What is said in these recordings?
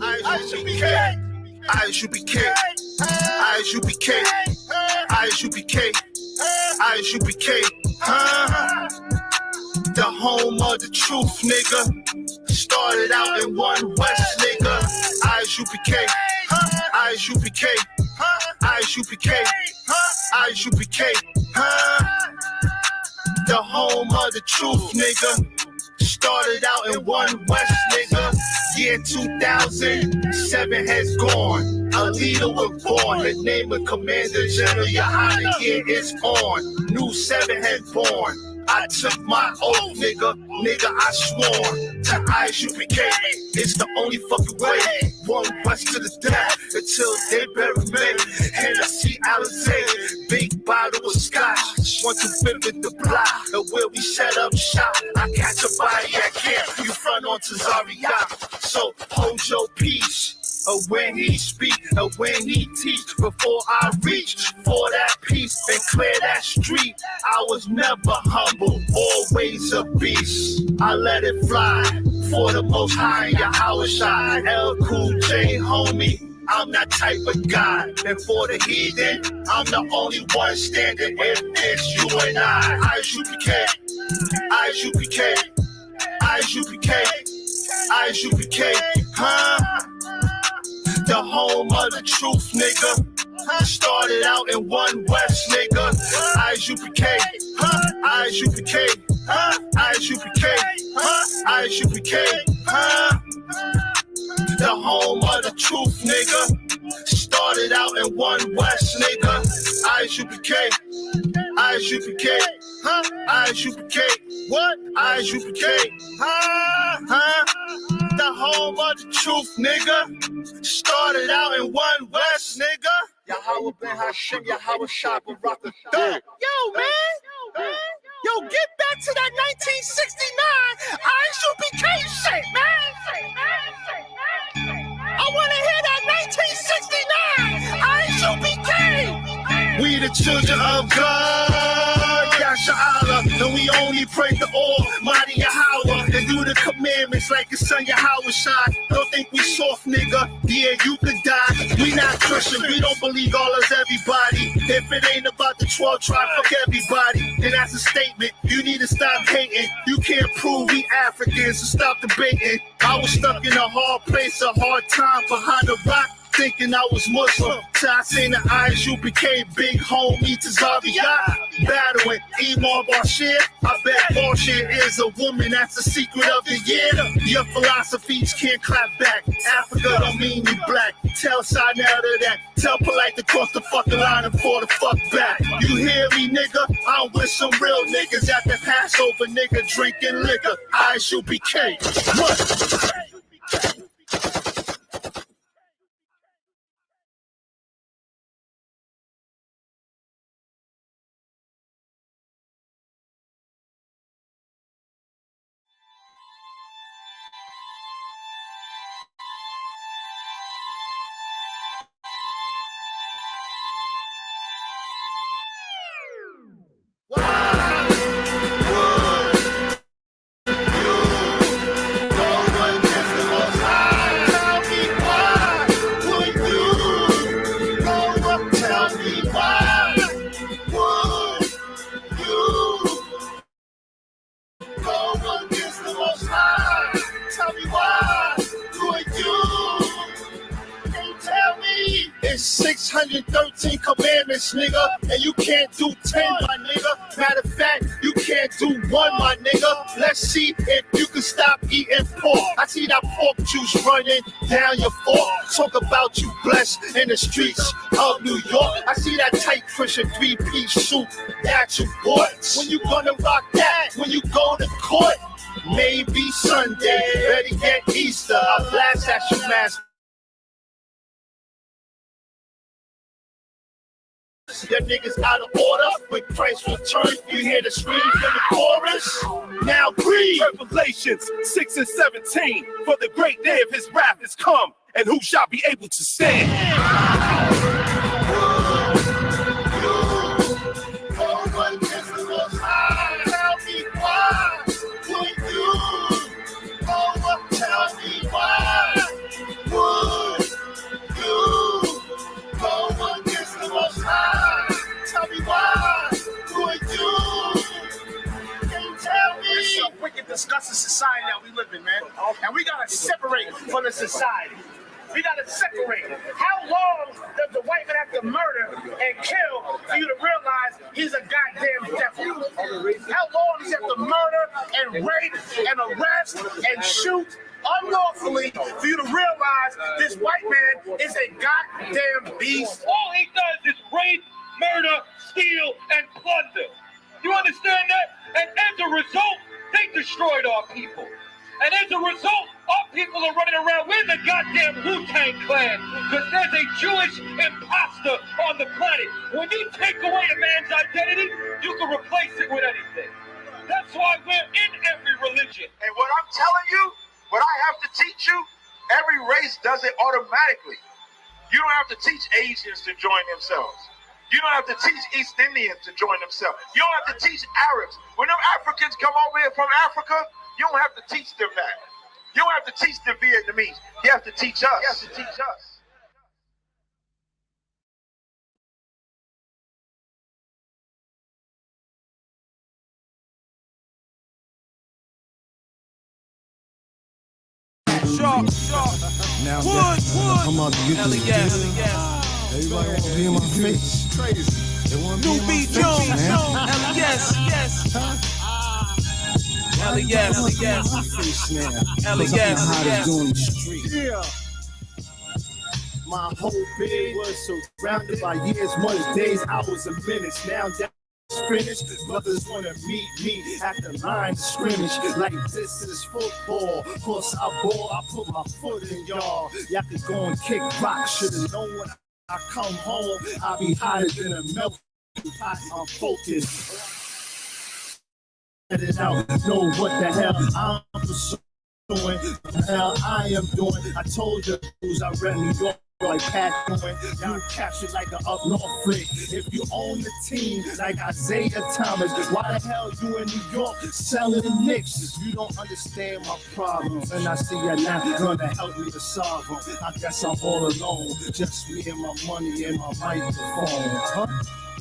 I.S.U.P.K. I.S.U.P.K. I.S.U.P.K. I.S.U.P.K. I.S.U.P.K. The home of the truth, nigga. Started out in one West, nigga. I.S.U.P.K. I.S.U.P.K. I.S.U.P.K. I.S.U.P.K. The home of the truth, nigga. Started out in one West, nigga. Year 2007 has gone. A leader was born. The name of Commander General YAHANNA, year is on. New 7 has born. I took my oath, nigga, I swore to I.S.U.P.K. It's the only fucking way. One West to the death until they bury me. Hennessy, Alizé, big bottle of scotch. 125 the block, and where we set up shop. I catch a body at camp, you front onto Zaria. So hold your peace. When he speak, when he teach, before I reach for that peace and clear that street, I was never humble, always a beast. I let it fly for the most high, Yahweh, L Cool J, homie. I'm that type of guy. And for the heathen, I'm the only one standing. If it's you and I.S.U.P.K. I.S.U.P.K. I.S.U.P.K. I.S.U.P.K. The home of the truth, nigga. Started out in one West, nigga. I.S.U.P.K. I.S.U.P.K. I.S.U.P.K. I.S.U.P.K. The home of the truth, nigga. Started out in one West, nigga. I.S.U.P.K. I.S.U.P.K. I.S.U.P.K. What? I.S.U.P.K. The home of the truth, nigga. Started out in one West, nigga. Yahweh Ben Hashem, Yahweh Shabbat Rock the third. Yo, man. Yo, get back to that 1969 I.S.U.P.K. shit, man. I want to hear that 1969 I.S.U.P.K. We the children of God, Yashala, and we only pray to Almighty Yahweh and do the commandments like his son Yahweh Shai. Don't think we soft, nigga. Yeah, you could die. We not Christian. We don't believe all as everybody. If it ain't about the 12 tribe, fuck everybody. And that's a statement. You need to stop hating. You can't prove we Africans, so stop debating. I was stuck in a hard place, a hard time behind the rock, thinking I was Muslim. So I seen the I.S.U.P.K. big homie to Zaria. Battling Imam Bashir. I bet Bashir is a woman, that's the secret of the year. Your philosophies can't clap back. Africa don't mean you black. Tell side now to that. Tell polite to cross the fucking line and fall the fuck back. You hear me, nigga? I'm with some real niggas at the Passover, nigga, drinking liquor. I.S.U.P.K. What? It's 613 commandments, nigga, and you can't do 10, my nigga. Matter of fact, you can't do 1, my nigga. Let's see if you can stop eating pork. I see that pork juice running down your fork. Talk about you blessed in the streets of New York. I see that tight Christian 3-piece suit that you bought. When you gonna rock that? When you go to court? Maybe Sunday, better get Easter. I blast at you, master. Your niggas out of order. When Christ returns, you hear the scream from the chorus. Now breathe. Revelations 6 and 17. For the great day of his wrath is come, and who shall be able to stand? separate from the society. We gotta separate. How long does the white man have to murder and kill for you to realize he's a goddamn devil? How long does he have to murder and rape and arrest and shoot unlawfully for you to realize this white man is a goddamn beast? All he does is rape, murder, steal, and plunder. You understand that? And as a result, they destroyed our people. And as a result, our people are running around with the goddamn Wu-Tang Clan because there's a Jewish imposter on the planet. When you take away a man's identity, you can replace it with anything. That's why we're in every religion. And what I'm telling you, what I have to teach you, every race does it automatically. You don't have to teach Asians to join themselves. You don't have to teach East Indians to join themselves. You don't have to teach Arabs. When them Africans come over here from Africa, you don't have to teach them that. You don't have to teach the Vietnamese. You have to teach us. You have to teach us. Sharp. Now wood. Come out to get this. Everybody want to be in my face. Crazy. They want to be in my face, man. Yes. Yeah. My whole bed was surrounded by years, months, days, hours, and minutes. Now that's finished. Brothers wanna meet me at the line of scrimmage. Like this is football. Course I ball, I put my foot in y'all. Y'all could go and kick rock. Should've known when I come home, I'll be hotter than a melting pot. I'm focused. It out, know what the hell I'm pursuing, what the hell I am doing. I told you I read New York like Pat doing. You captured like an up north flick. If you own the team like Isaiah Thomas, why the hell you in New York selling the Knicks? You don't understand my problems, and I see you're not gonna help me to solve them. I guess I'm all alone, just me and my money and my microphone, huh?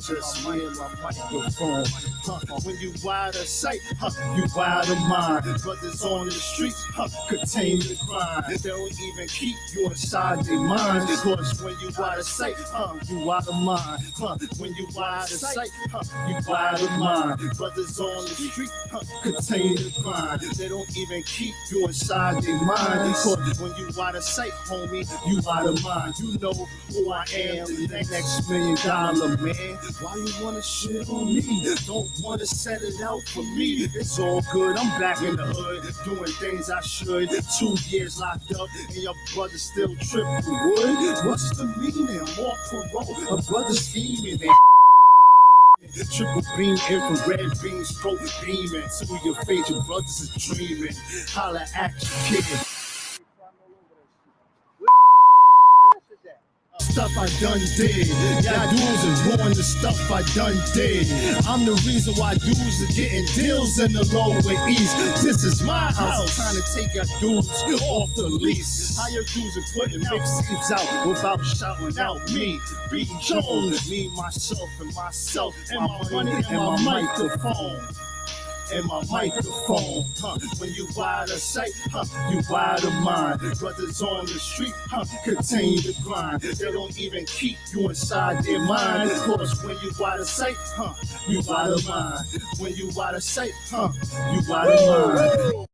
Just me and my microphone. When you wide of sight, you wide of mind. Brothers on the streets, contain the crime. They don't even keep you inside their mind. Cause when you wide of sight, you wide of mind. When you wide of sight, you wide of mind. Brothers on the street, contain the crime. They don't even keep you inside their mind. Cause when you wide of sight, homie, you wide of mind. You know who I am, the next $1 million man. Why you wanna shit on me? Don't wanna set it out for me. It's all good, I'm back in the hood, doing things I should. 2 years locked up, and your brother still tripping wood. What's the meaning? More parole, a brother scheming. Triple beam, infrared beam, stroke beaming. To your face, your brothers is dreaming. Holla at you, kid. Stuff I done did. Y'all dudes is ruin the stuff I done did. I'm the reason why dudes are getting deals in the Lower East. This is my house. Trying to take your dudes off the lease. How your dudes are putting mixtapes out without shouting out me. B. Jones, me, myself, and my money and my microphone. And my microphone, when you wide of sight, you wide of mind. Brothers on the street, contain the grind. They don't even keep you inside their mind. Cause when you wide of sight, you wide of mind. When you wide of sight, you wide of mind.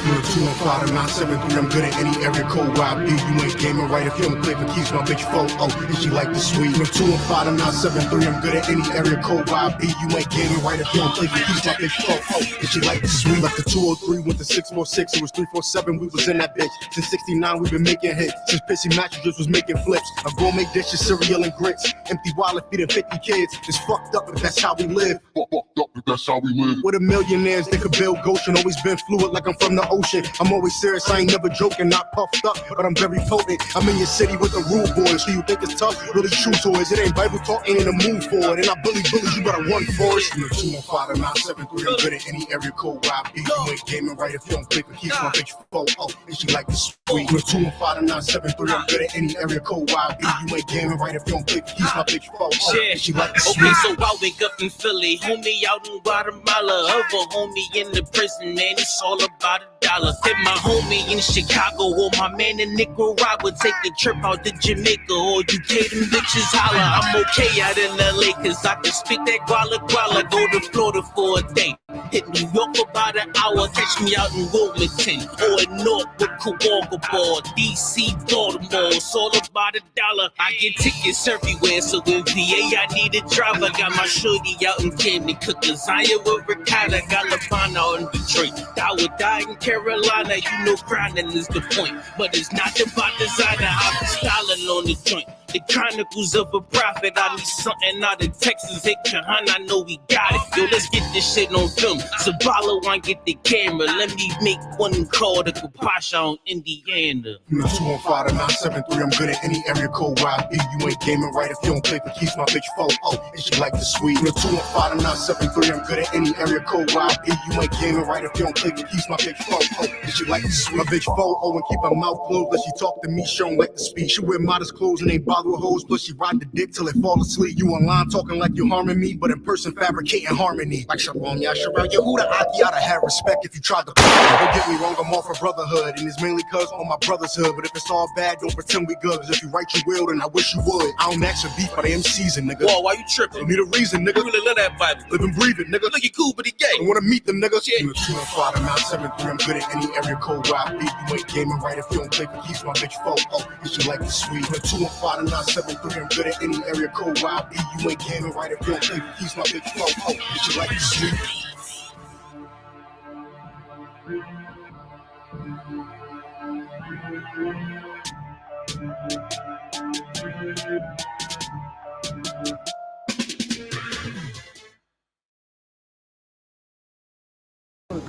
You're 215 973. I'm good at any area code. YB, you ain't gaming right if you don't play for keys. My bitch phone, and she like the sweet. You're 215 973. I'm good at any area code. YB, you ain't gaming right if you don't play for keys. My bitch phone, and she like the sweet. Like the 203 went to 646. It was 347. We was in that bitch. Since 69, we've been making hits. Since pissy mattresses was making flips. A gourmet dishes, cereal and grits. Empty wallet feeding 50 kids. It's fucked up, but that's how we live. Fucked up, but that's how we live. With a millionaires, they could build Goshen. Always been fluid like I'm from the ocean. I'm always serious, I ain't never joking, not puffed up, but I'm very potent. I'm in your city with the rude boys, so you think it's tough, really true toys. It ain't Bible talk, ain't in the mood for it. And I bully bullies, you better run for it. You know, 215 973, I'm good at any area code where I be. You ain't gaming right if you don't play for keeps my bitch phone. Oh, and she like the sweet. You know, 215 973, I'm good at any area code where I be. You ain't gaming right if you don't play for keeps my bitch phone. Oh, and she like the sweet. Okay, so I wake up in Philly, homie out in Guatemala, other homie in the prison, man, it's all about $1. Hit my homie in Chicago, or my man in Nicaragua, take a trip out to Jamaica, or UK, them bitches holla. I'm okay out in LA, cause I can speak that guala guala, go to Florida for a day. Hit New York for about an hour, catch me out in Wilmington, or in Northwood, Kawakaball, DC, Baltimore, it's all about $1. I get tickets everywhere, so in VA I need a driver. Got my shorty out in Camden, cook lasagna with ricotta. Got LaFana out in Detroit, THAWADAH in Carolina. You know grinding is the point, but it's not about designer. I be styling on the joint. The Chronicles of a Prophet. I need something out of Texas. Hey, YAHANNA, I know we got it. Yo, let's get this shit on film. Sabala want get the camera. Let me make one call to Kapasha on Indiana. You know, 215 973, I'm good at any area code where I be. You ain't gaming right if you don't play for keeps my bitch phone. Oh, and she like the sweet. You know, 215 973, I'm good at any area code where I be. You ain't gaming right if you don't play for keeps my bitch phone. Oh, and she like the sweet. My bitch phone, oh, and keep her mouth closed. Let she talk to me, she don't like to speak. She wear modest clothes and ain't bother with hoes, plus she ride the dick till it fall asleep. You online talking like you harming me, but in person fabricating harmony. Like Shalom, Yasharal, Yehuda, Aki, I'd have respect if you tried to put me. Don't get me wrong, I'm all for brotherhood, and it's mainly cause on my brother's hood. But if it's all bad, don't pretend we good, cause if you write you will, then I wish you would. I don't ask for beef, but I am seasoned, nigga. Whoa, why you tripping? Don't need a reason, nigga. You really love that Bible. Live and breathe it, nigga. Look, you cool, but he gay. I wanna meet them niggas. You know, 215 973, I'm good at any area code where I be. You ain't gaming right if you don't play for keeps my bitch phone. Oh, and she like the sweet. You know, 215 973, I'm good at any area code where I be. You ain't gaming right if you don't play for keeps my bitch phone. Oh, and she like the sweet.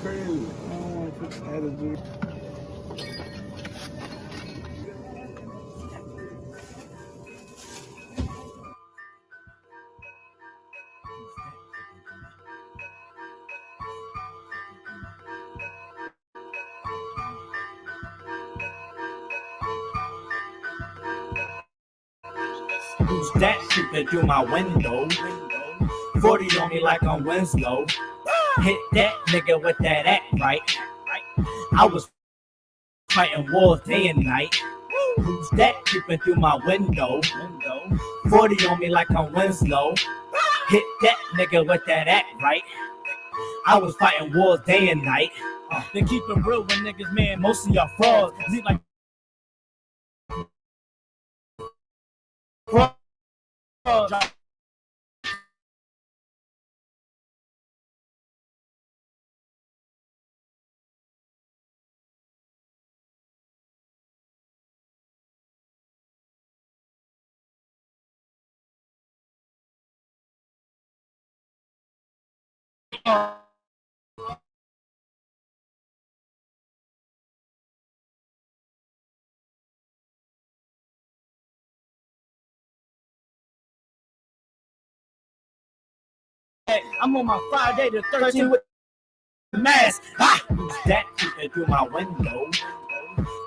Crazy. I don't want to put the attitude. Who's that creeping through my window? 40 on me like I'm Winslow. Hit that nigga with that act right. I was fighting wars day and night. Who's that creeping through my window? 40 on me like I'm Winslow. Hit that nigga with that act right. I was fighting wars day and night. They keep it real with niggas, man. Most of y'all frauds. See, like frauds. I'm on my Friday the 13th with the mask. Who's that creeping through my window?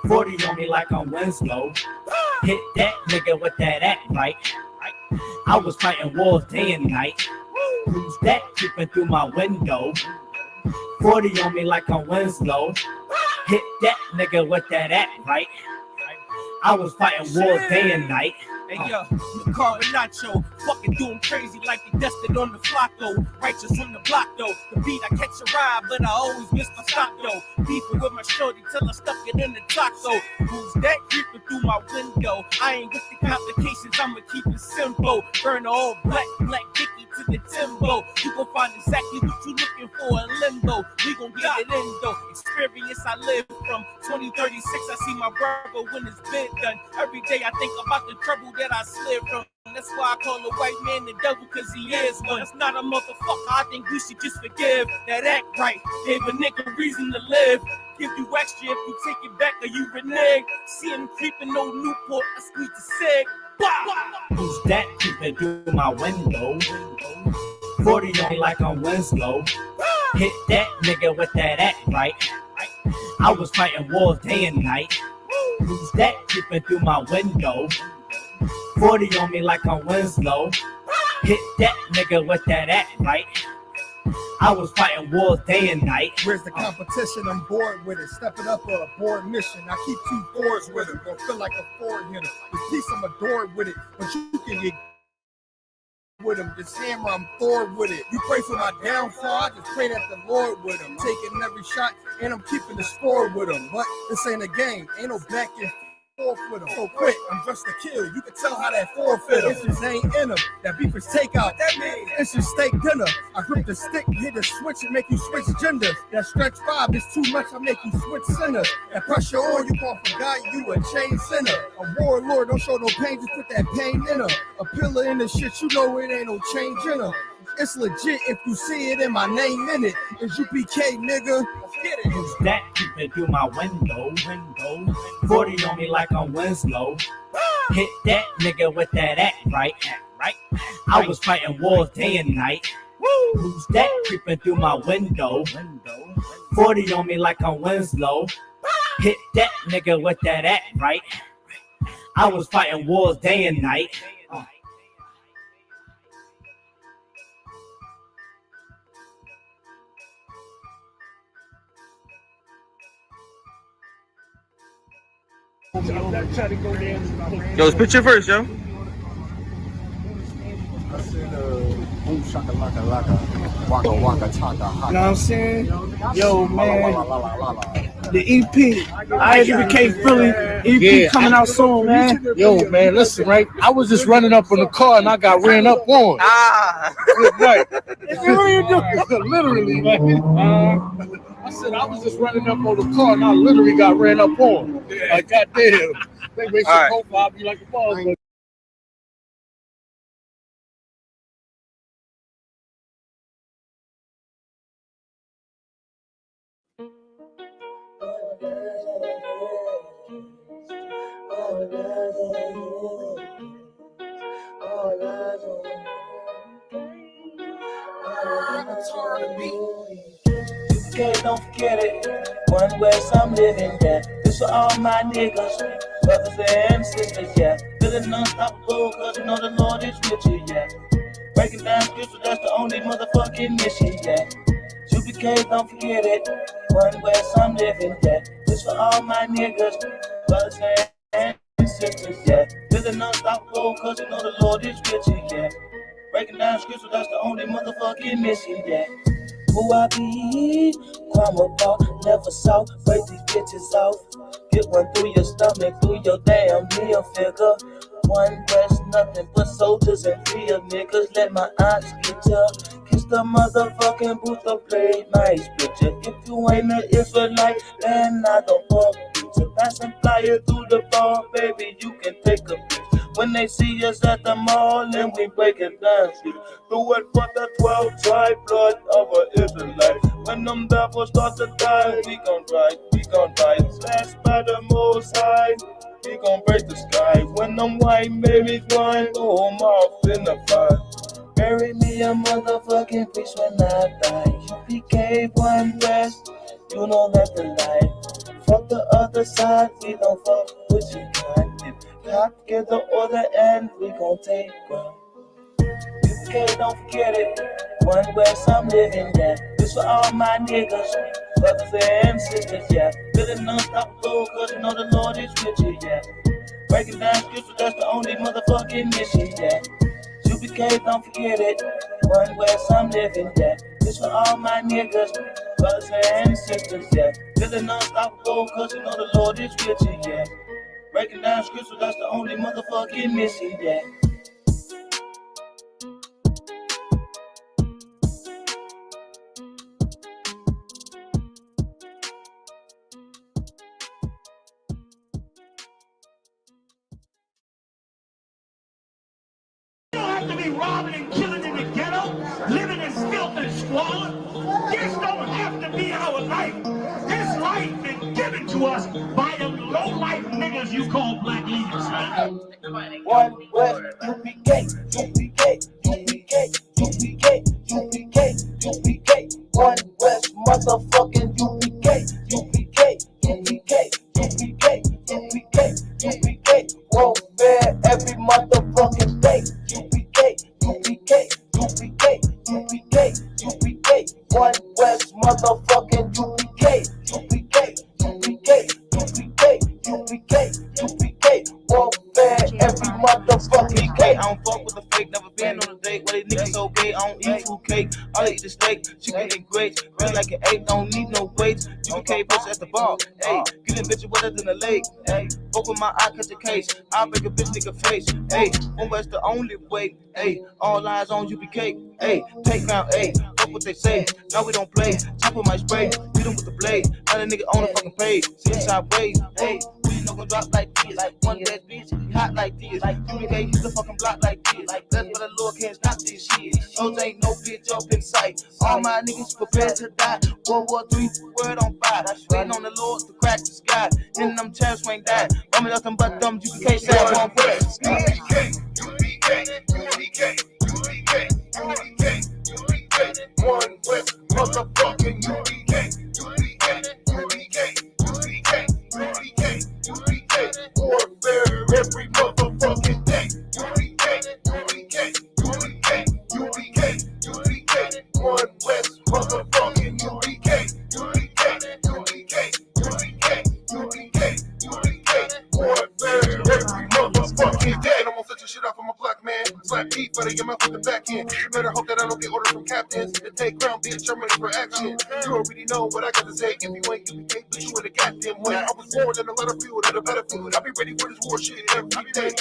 40 on me like I'm Winslow. Hit that nigga with that act right. I was fighting wars day and night. Who's that creeping through my window? 40 on me like I'm Winslow. Hit that nigga with that act right. I was fighting wars day and night. Hey yo, you call it nacho. Fucking doing crazy like they destined on the flock though. Righteous from the block though. The beat I catch a ride, but I always miss my stop though. Beefing with my shorty till I stuck it in the taco. Who's that creeping through my window? I ain't with the complications, I'ma keep it simple. Burn all black Dickie to the Timbo. You gon' find exactly what you looking for in limbo. We gon' get it in though. Experience I live from 2036. I see my brother when it's been done. Every day I think about the trouble that I slid from. That's why I call a white man the devil, cause he is one. That's not a motherfucker, I think we should just forgive. That act right, gave a nigga reason to live. give you extra if you take it back or you renege. See him creeping, no Newport, I squeeze the cig. Who's that creeping through my window? 40 on me like I'm Winslow. Hit that nigga with that act right. I was fighting wars day and night. Who's that creeping through my window? 40 on me like I'm Winslow. Hit that nigga with that act right. I was fighting wars day and night. Where's the competition? I'm bored with it. Stepping up for a board mission. I keep 2 fours with him. Don't feel like a forward hitter. This piece I'm adored with it. But you can get with him. This hammer, I'm forward with it. You pray for my downfall, I just pray that the Lord with him. Taking every shot and I'm keeping the score with him. But this ain't a game. Ain't no back and forth with him. So quick, I'm just a kill. You can tell how that forfeit him. It just ain't in him. That beef is takeout. That means it's just steak dinner. I grip the stick, hit the switch and make you switch genders. That stretch 5 is too much, I make you switch center. That pressure on you call for God, you a chain sinner. A warlord, don't show no pain, just put that pain in her. A pillar in the shit, you know it ain't no change in her. It's legit if you see it in my name in it. It's UPK, nigga. Get it. Who's that creeping through my window? 40 on me like I'm Winslow. Hit that nigga with that act right. I was fighting wars day and night. Who's that creeping through my window? 40 on me like I'm Winslow. Hit that nigga with that act right. I was fighting wars day and night. Yo, spit your verse, yo. I said, boom shaka laka laka, waka waka chaka haka. You know what I'm saying? Yo, man. The EP, I.S.U.P.K Philly, EP coming out soon, man. Yo, man, listen, right? I was just running up on the car and I got ran up on. Right. Literally, man. I said I was just running up on the car and I literally got ran up on. Like, goddamn. They make some profile be like a boss. Okay, don't forget it. One West, I'm living there. This for all my niggas, brothers and sisters, yeah. Feeling unstoppable, cause you know the Lord is with you, yeah. Breaking down scripture, that's the only motherfucking mission, yeah. UPK, don't forget it. One West, I'm living there. This for all my niggas, brothers and sisters, yeah. Feeling unstoppable, cause you know the Lord is with you, yeah. Breaking down scripture, that's the only motherfucking mission, yeah. Who I be? Crime about, never saw. Break these bitches off. Get one through your stomach, through your damn meal figure. One West, nothing but soldiers and real niggas. Let my eyes get ya. Kiss the motherfucking booth to play nice picture. If you ain't an Israelite, then I don't fuck you. So pass and fly it through the bar, baby, you can take a picture. When they see us at the mall and we break it down, do it for the 12 tribe blood of an Israelite. When them devils start to die, we gon' ride. Slashed by the Most High, we gon' break the sky. When them white babies run, throw them off in the fire. Bury me a motherfucking piece when I die. UPK One West, you know that's the lie. Fuck the other side, we don't fuck with you, God. Cop, get the order and we gon' take one. UPK, don't forget it. One West, I'm living there. This for all my niggas, brothers and sisters, yeah. Feeling unstoppable, cause you know the Lord is with you, yeah. Breaking down scripture, that's the only motherfucking mission, yeah. UPK, don't forget it. One West, I'm living there. This for all my niggas, brothers and sisters, yeah. Feeling unstoppable, cause you know the Lord is with you, yeah. Breaking down scripture, that's the only motherfucking mission, yeah. You don't have to be robbing and killing in the ghetto, living in filth and squalor. This don't have to be our life. This life is to us by the low-life niggas you call black leaders. One West, UPK, UPK, UPK, UPK, UPK, UPK. One West, motherfucking UPK, UPK, UPK, UPK, UPK, UPK. Warfare every motherfucking day. UPK, UPK, UPK, UPK, UPK. One West, motherfucking UPK, UPK, UPK, UPK, UPK, UPK. Warfare every motherfucking day. I don't fuck with the fake, never been on a date. Why they niggas so gay? I don't eat food cake. All I eat is steak, chicken and grapes. Run like an 8, don't need no weights. UPK bitch at the bar. Hey, get a bitch wetter than a lake. Hey, open my eye, catch a case. I'll break a bitch nigga face. Hey, one West the only way. Hey, all eyes on UPK. Hey, take round. Hey, fuck what they say. Now we don't play. Chopper my spray. Beat him with the blade. Now the nigga on the fucking page. See sideways. Hey, we no gon' drop like this. Like one bad bitch, hot like this. Like UPK, hit the fucking block like this. Like that's what the Lord can't stop this shit. Those ain't no bitch up in sight. All my niggas prepared to die. World War III, word on fire. Waiting on the Lord to crack the sky. And them chaps ain't died. I'm nothing but them UPK sound one West. UPK, UPK, UPK, UPK, UPK, UPK. One West, motherfucking UPK, UPK, UPK, UPK, UPK, UPK. Warfare every motherfucking day. UPK, UPK, UPK, UPK, UPK. One West, motherfucking UPK, UPK, UPK, UPK, UPK, UPK. Warfare every motherfucking day. I'm gonna set your shit off, I'm a black man. Slap teeth, but I get my fucking back in. You better hope that I don't get orders from captains to take ground, bitch. I'm ready for action. You already know what I gotta say. If you ain't, you can't put you in the goddamn way. I was born in a battlefield, in a battlefield. I'll be ready for this war shit every day.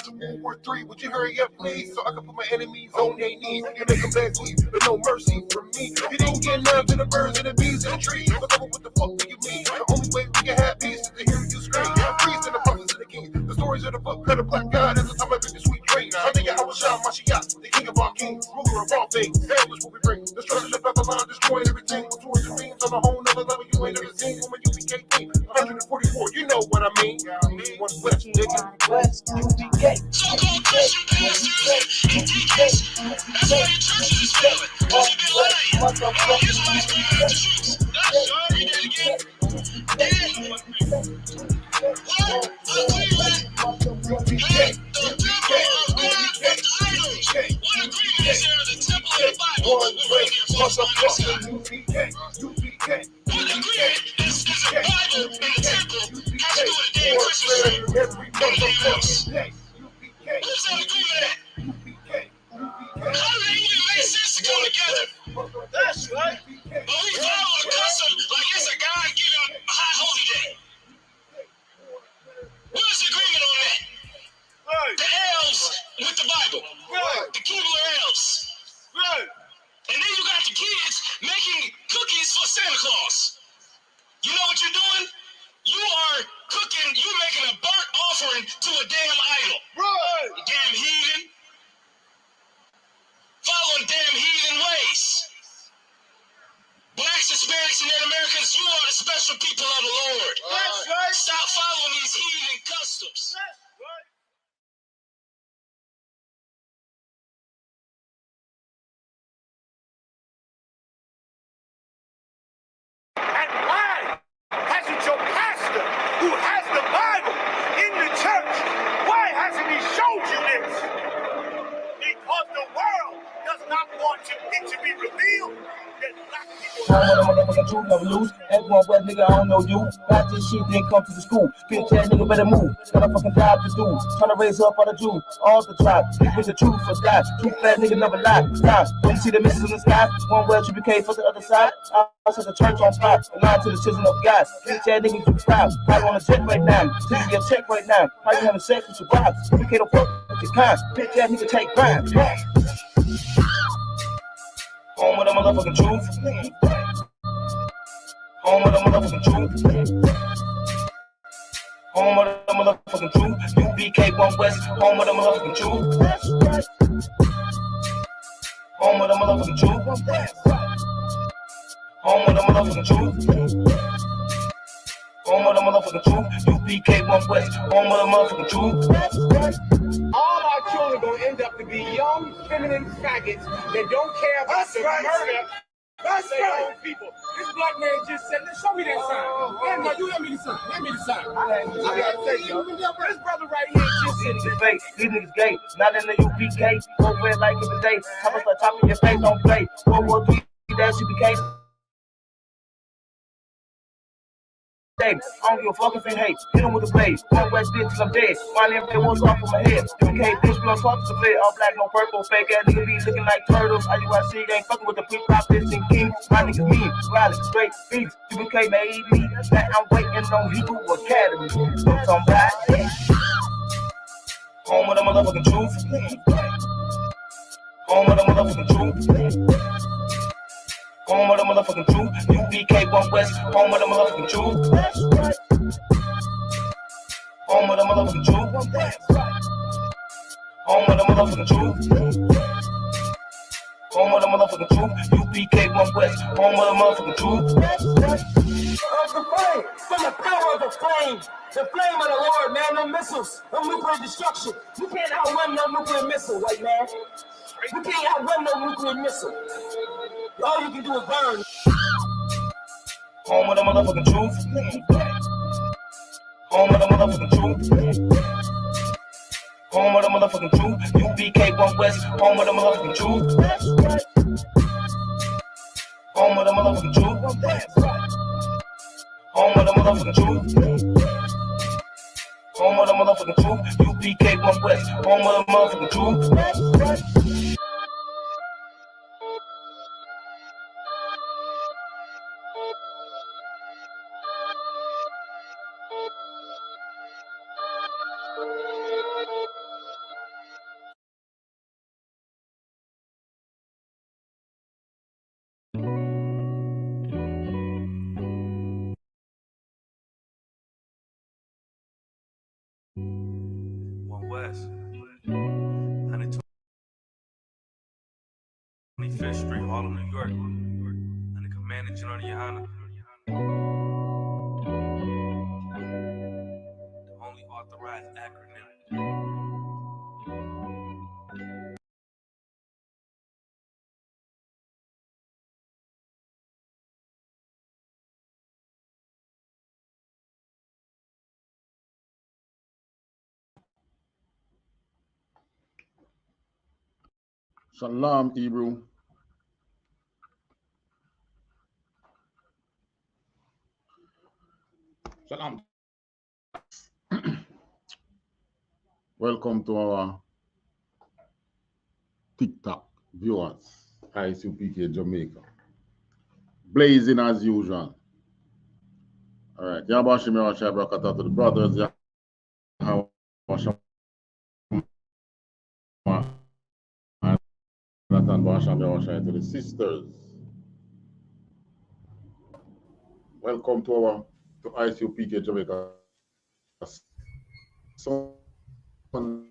World War III, would you hurry up, please? So I can put my enemies on their knees and make them beg me. There's no mercy from me. You didn't get love to the birds and the bees and the trees. But what the fuck do you mean? The only way we can have peace is to hear you scream. Priests and the prophets of the king. The stories of the book of the black God is the time I make the sweet dream. I think I was Shah Mashiach, the king of all kings, ruler of all things. Hell is what we bring. Destruction of Babylon, destroying everything. With towards the beams on a whole nother level you ain't ever seen. From a UPK team, 144, you know what I mean. One West, nigga. West, UPK, So-called Christian pastors and deacons, that's why your churches is failing. Because you've been lying. Israelites going after truth. That's right, read that again. What? Agreement. Hey, the temple of God with idols. What agreement is there in the temple of the Bible with bringing false understanding? UPK. What agreement is a Bible in the temple has to do with a damn Christmas tree? Anything else? Where's that agreement at? How did it even make sense to come together? That's right. But we follow the custom like it's a God-given high holy day. Where's the agreement on that? Right. The elves with the Bible. Right. The Keebler elves. Right. And then you got the kids making cookies for Santa Claus. You know what you're doing? You are cooking, you're making a burnt offering to a damn idol. Right. You damn heathen. Following damn heathen ways. Blacks, Hispanics, and Native Americans, you are the special people of the Lord. That's right. Stop following these heathen customs. That's right. And why hasn't your pastor, who has the Bible in the church, why hasn't he showed you this? Because the world does not want it to be revealed that black people I don't want to truth, never lose. That's one West nigga, I don't know you. Got this shit, then come to the school. Bitch ass nigga better move. Got a fucking job to do. Trying to raise up all the Jews, all the tribes. With the truth for God. Truth fat nigga never lie. Nah, when you see the misses in the sky, one West UPK for the other side. I set the church on fire. And lie to the children of God. Bitch ass nigga, you proud. How you on a jet right now? Till you get a check right now. How you having sex with your wives? UPK don't fuck with your kind. Bitch ass nigga take crime. Home with the motherfucking truth. Home with the motherfucking truth. Home with the motherfucking truth. UPK 1 West. Home with the motherfucking truth. Home with the motherfucking truth. Home with the motherfucking truth. home of the motherfucking truth. UPK 1 West, home of the motherfucking truth. All our children gonna end up to be young, feminine faggots that don't care about the murder. That's right. People. This black man just said, show me that sign. No, you hand me the sign. Hand me the sign. I gotta tell you, this brother right here just said These niggas fake, these niggas gay, not in the UPK. Go red like every day. How much like chopping your face, don't play. World War III, that UPK. I don't give a fuck if they hate. Hit him with the blade. One West bitch till I'm dead. My name was off of my head. UPK bitch, blood fuck to play. All black, no purple. Fake ass nigga be looking like turtles. IUIC ain't fucking with the pre-profits and king. My niggas mean, rally, straight beats. UPK made me. Now I'm waiting on Hebrew Academy. Looks on back. Home of the motherfucking truth. Home of the motherfucking truth. Home of the motherfucking truth. UPK 1 West. Home of the motherfucking truth. Home of the motherfucking truth. Home of the motherfucking truth. Home of the motherfucking truth. UPK 1 West. Home of the motherfucking truth. the flame, from the power of the flame of the Lord, man. No missiles, no nuclear destruction. You can't outrun no nuclear missile, white man. You can't outrun no nuclear missile. All you can do is burn. Home of the motherfucking truth. Home of the motherfucking truth. Home of the motherfucking truth. UPK 1 West. Home of the motherfucking truth. Home of the motherfucking truth. Home of the motherfucking truth. Home of the motherfucking truth. UPK 1 West. Home of the motherfucking truth. West, 125th Street, Harlem, New York, and the Commanding General YAHANNA, the only authorized acronym. Shalom, Hebrew. Shalom. Welcome to our TikTok viewers, I.S.U.P.K. Jamaica. Blazing as usual. All right. Yabashim Yawashai Brakata to the brothers. To the sisters. Welcome to I.S.U.P.K. Jamaica. Sunday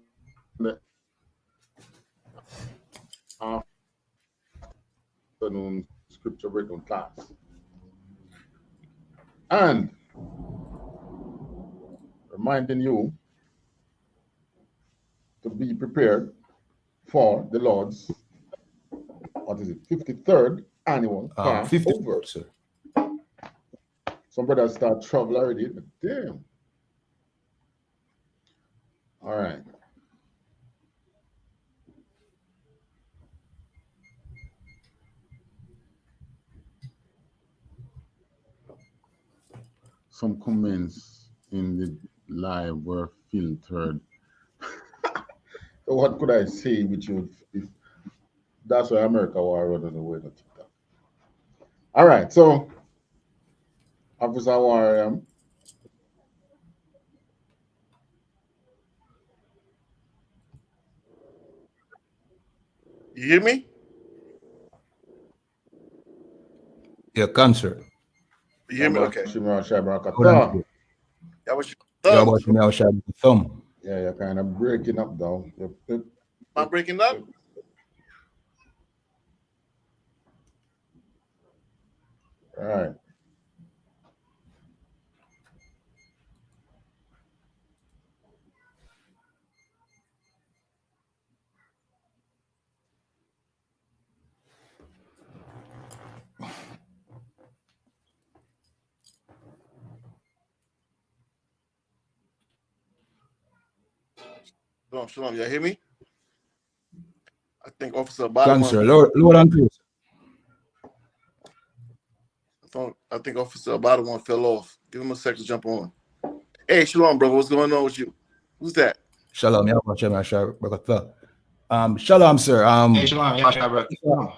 afternoon scripture breakdown class. And reminding you to be prepared for the Lord's, 53rd annual Passover. Sir. Some brothers start trouble already. Damn. All right. Some comments in the live were filtered. So what could I say which would, if that's why America war running away to TikTok. All right, so Officer Warrior. You hear me? Yeah, concert. You hear me? Okay. That was your thumb. Yeah, you're kind of breaking up though. Am I breaking up? All right. Shalom, shalom. Y'all hear me? I think Officer Abada Cancer, lower and close. I think Officer Abada one fell off. Give him a sec to jump on. Hey, shalom, brother. What's going on with you? Who's that? Shalom, shalom, sir. Hey, shalom,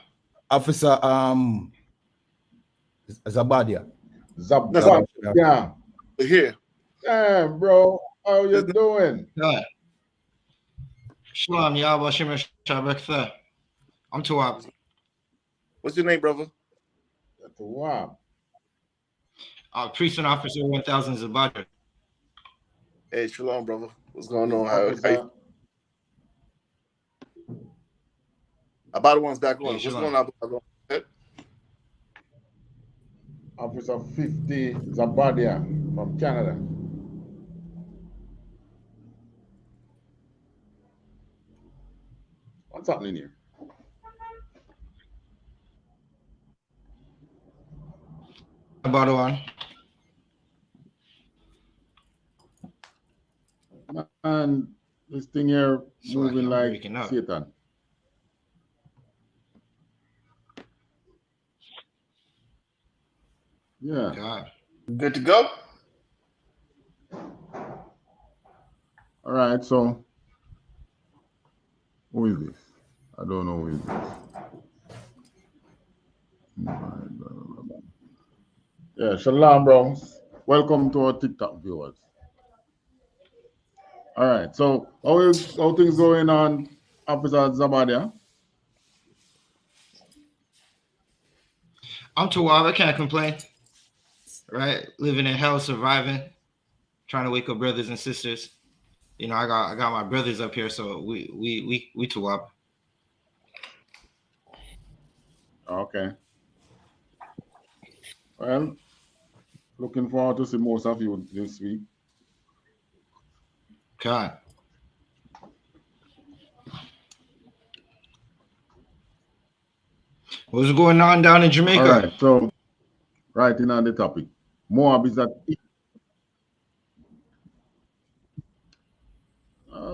Officer Zabadia. Zabadia. Here. Damn, bro. How you doing? Good. Shalom, Yahweh Shem Shabbat. I'm Tawab. What's your name, brother? Tawab. Priest and Officer 1000 Zabadia. Hey, shalom, brother. What's going on? How you? Abada one's back on. Hey, What's shalom. going on, Abada? Officer 50 Zabadia from Canada. What's happening here? Abada one. And this thing here moving like Satan. Yeah. God. Good to go? All right, so who is this? I don't know who is this. Yeah, shalom, bro. Welcome to our TikTok viewers. All right, so how things going on, Officer Zabadia? I'm Tawab. I can't complain. Right? Living in hell, surviving, trying to wake up brothers and sisters. You know, I got my brothers up here, so we Tawab. Okay. Well, looking forward to see most of you this week. God. What's going on down in Jamaica? All right, so right in on the topic. Moab is at a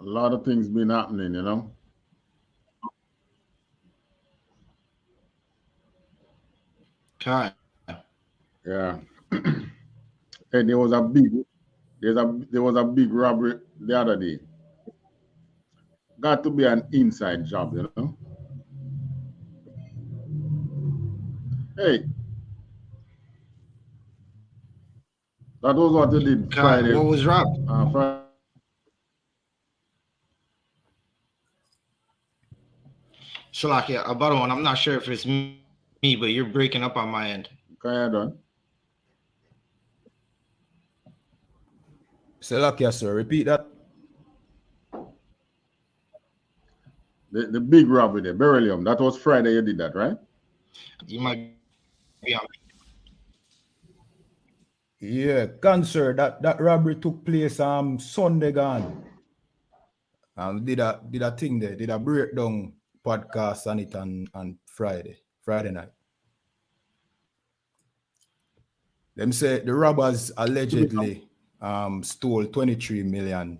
lot of things been happening, you know. God. Yeah. And there was a big robbery the other day. Got to be an inside job, you know. Hey, that was what they did God, Friday. what was robbed? Friday. Shalakia, Abada one. I'm not sure if it's me, but you're breaking up on my end. Okay, done. Shalakia, sir. Repeat that. The big robbery there, Beryllium. That was Friday you did that, right? You might be on. Yeah, Cancer. That robbery took place Sunday gone. Did a thing there, did a breakdown podcast on it on Friday night. Them say the robbers allegedly stole 23 million.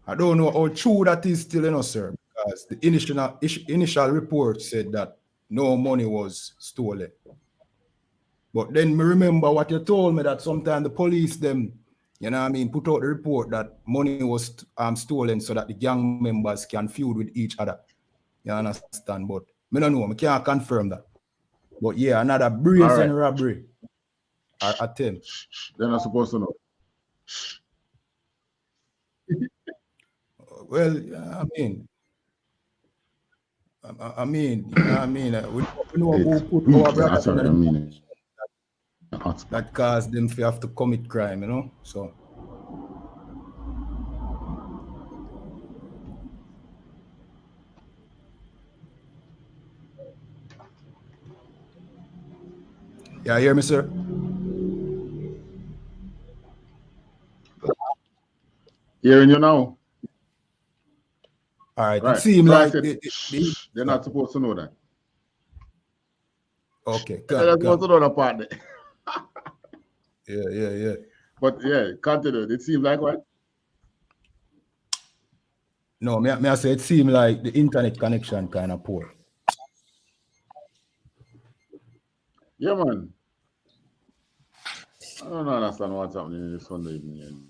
I don't know how true that is still, you know, sir, because the initial report said that no money was stolen. But then me remember what you told me, that sometimes the police them, you know what I mean, put out the report that money was stolen so that the gang members can feud with each other. You understand? But me don't know, I can't confirm that. But yeah, another brazen robbery or attempt. They're not supposed to know. Well, I mean, you know what I mean, we know who put our brothers that caused them to have to commit crime, you know, so. Yeah, hear me, sir? Hearing you now. All right. It seems like they're not supposed to know that. Okay, Let's go to another part there. Yeah. But yeah, continue. It seems like what? No, may I say it seemed like the internet connection kind of poor. Yeah, man. I don't understand what's happening in this Sunday evening.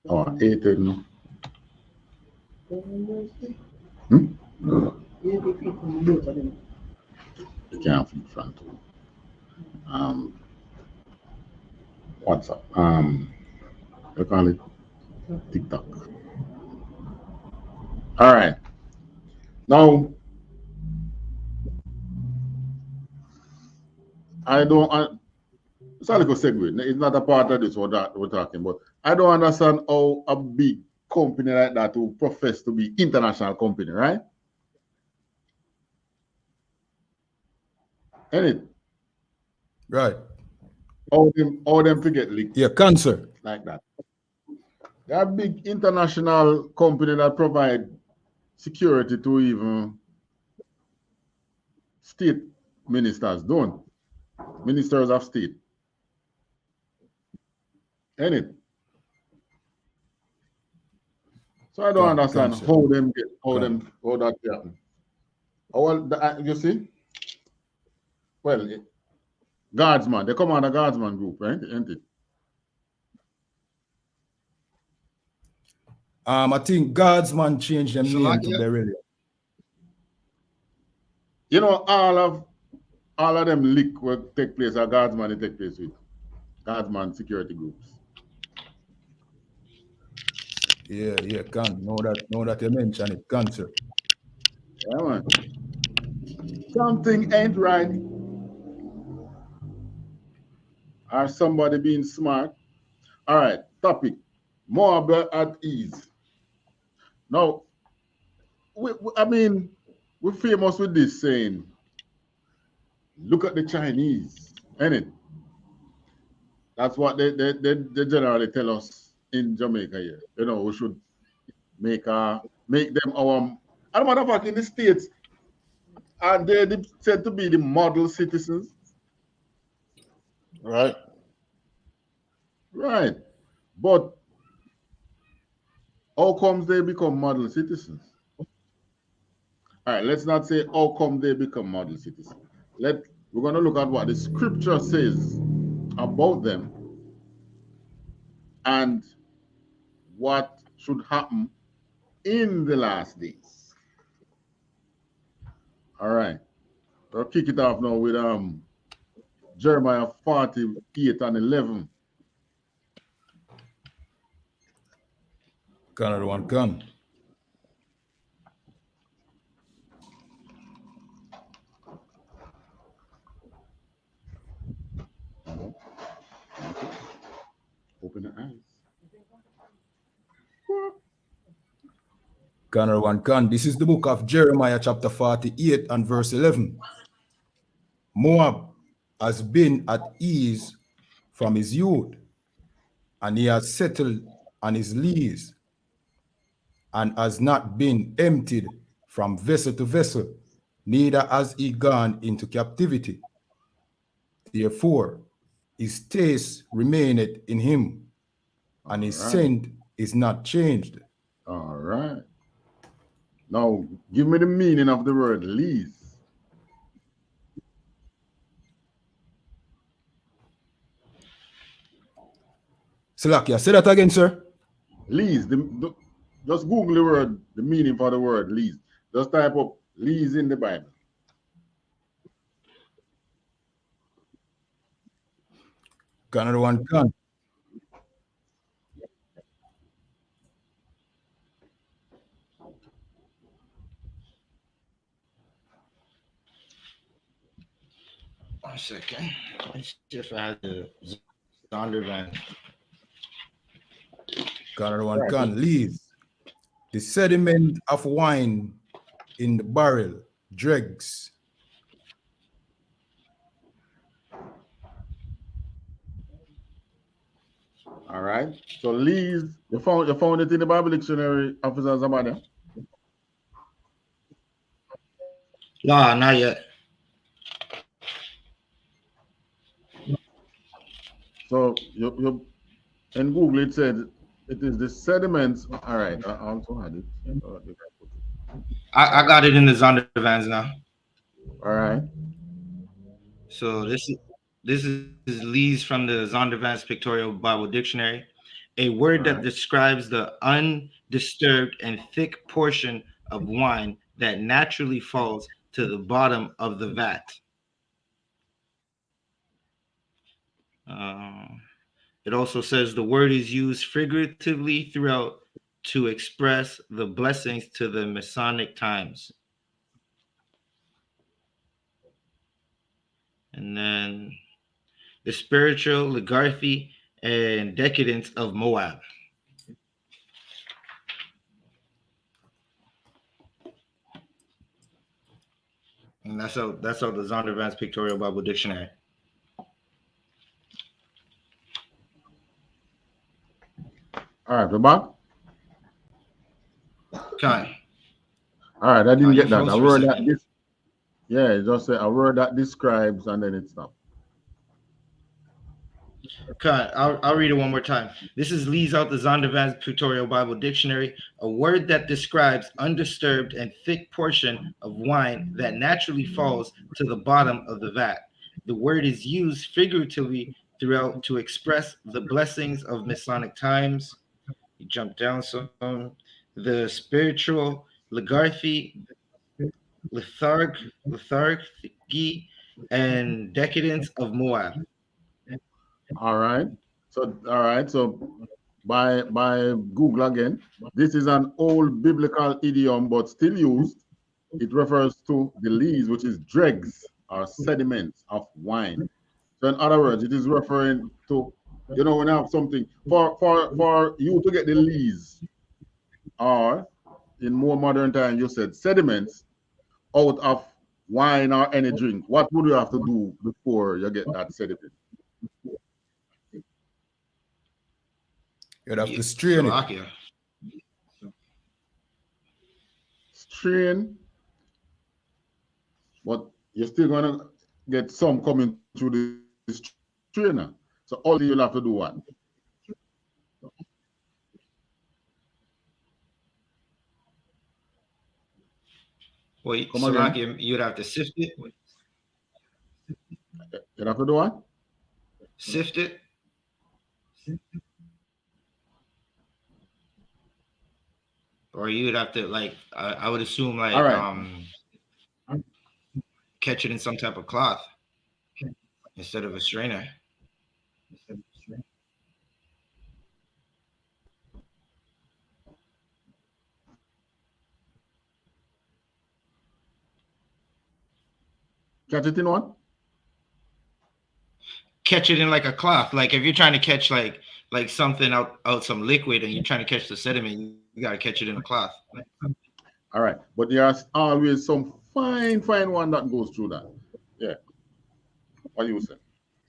Oh, 8 no. You can't flip front. What's up? You call it TikTok. All right. Now, I don't. It's a little segue. It's not a part of this what we're talking, but I don't understand how a big company like that who profess to be international company, right? Ain't it? Right. All them to get leaked. Yeah, cancer. Like that. They're a big international company that provide security to even state ministers, don't? Ministers of state. Ain't it? So I don't understand how them get how that happen. Well, you see? Well, Guardsman, they come on a Guardsman group, right? Ain't it? I think Guardsman changed their name to Beryllium. You know, all of them leak will take place, or Guardsman they take place with. Guardsman security groups. Yeah, know that you mentioned it, cancer. Yeah, man. Something ain't right. Or somebody being smart. All right, topic. Moab at ease. Now, I mean, we're famous with this saying, look at the Chinese, ain't it? That's what they generally tell us in Jamaica here. You know, we should make them our, as a matter of fact, in the States, and they're said to be the model citizens. Right. Right. But how comes they become model citizens? All right, let's not say how come they become model citizens. We're going to look at what the scripture says about them and what should happen in the last days. All right. We'll kick it off now with Jeremiah 48 and 11. Another one come. Open the eyes. Another one come. This is the book of Jeremiah chapter 48 and verse 11. Moab has been at ease from his youth, and he has settled on his lees, and has not been emptied from vessel to vessel, neither has he gone into captivity. Therefore, his taste remaineth in him, and his scent is not changed. All right. Now, give me the meaning of the word lease. Salakia, say that again, sir. Lease. Just Google the word, the meaning for the word lease. Just type up lease in the Bible. Another one come. One second. Let's just add the Zondervan. Another one can leave. The sediment of wine in the barrel dregs. All right. So lease, you found it in the Bible dictionary, Officer Zabada? Nah, not yet. So you in Google it said it is the sediments. All right, I also had it. I got it in the Zondervans now. All right. So this is Lee's from the Zondervan's Pictorial Bible Dictionary, a word that describes the undisturbed and thick portion of wine that naturally falls to the bottom of the vat. It also says the word is used figuratively throughout to express the blessings to the Masonic times. And then the spiritual lethargy and decadence of Moab. And that's out the Zondervan's Pictorial Bible Dictionary. All right, we're back. Okay. All right, I didn't get that. A word that this. Yeah, it just a word that describes and then it stopped. Okay, I'll read it one more time. This is Lee's out the Zondervan's Pictorial Bible Dictionary, a word that describes undisturbed and thick portion of wine that naturally falls to the bottom of the vat. The word is used figuratively throughout to express the blessings of Masonic times. You jump down some. The spiritual lethargy, and decadence of Moab. All right. So by Google again, this is an old biblical idiom but still used. It refers to the lees, which is dregs or sediments of wine. So in other words, it is referring to, when you have something for you to get the lees, or in more modern time you said sediments out of wine or any drink. What would you have to do before you get that sediment? You'd have to strain it. Strain, but you're still gonna get some coming through the strainer. So all you'll have to do what? Wait, Salaki, you'd have to sift it. You'd have to do what? Sift it. Or you'd have to I would assume catch it in some type of cloth instead of a strainer. Catch it in what? Catch it in like a cloth. Like if you're trying to catch like something out some liquid and you're trying to catch the sediment, you gotta catch it in a cloth. All right, but there's always some fine one that goes through that. Yeah. What do you say?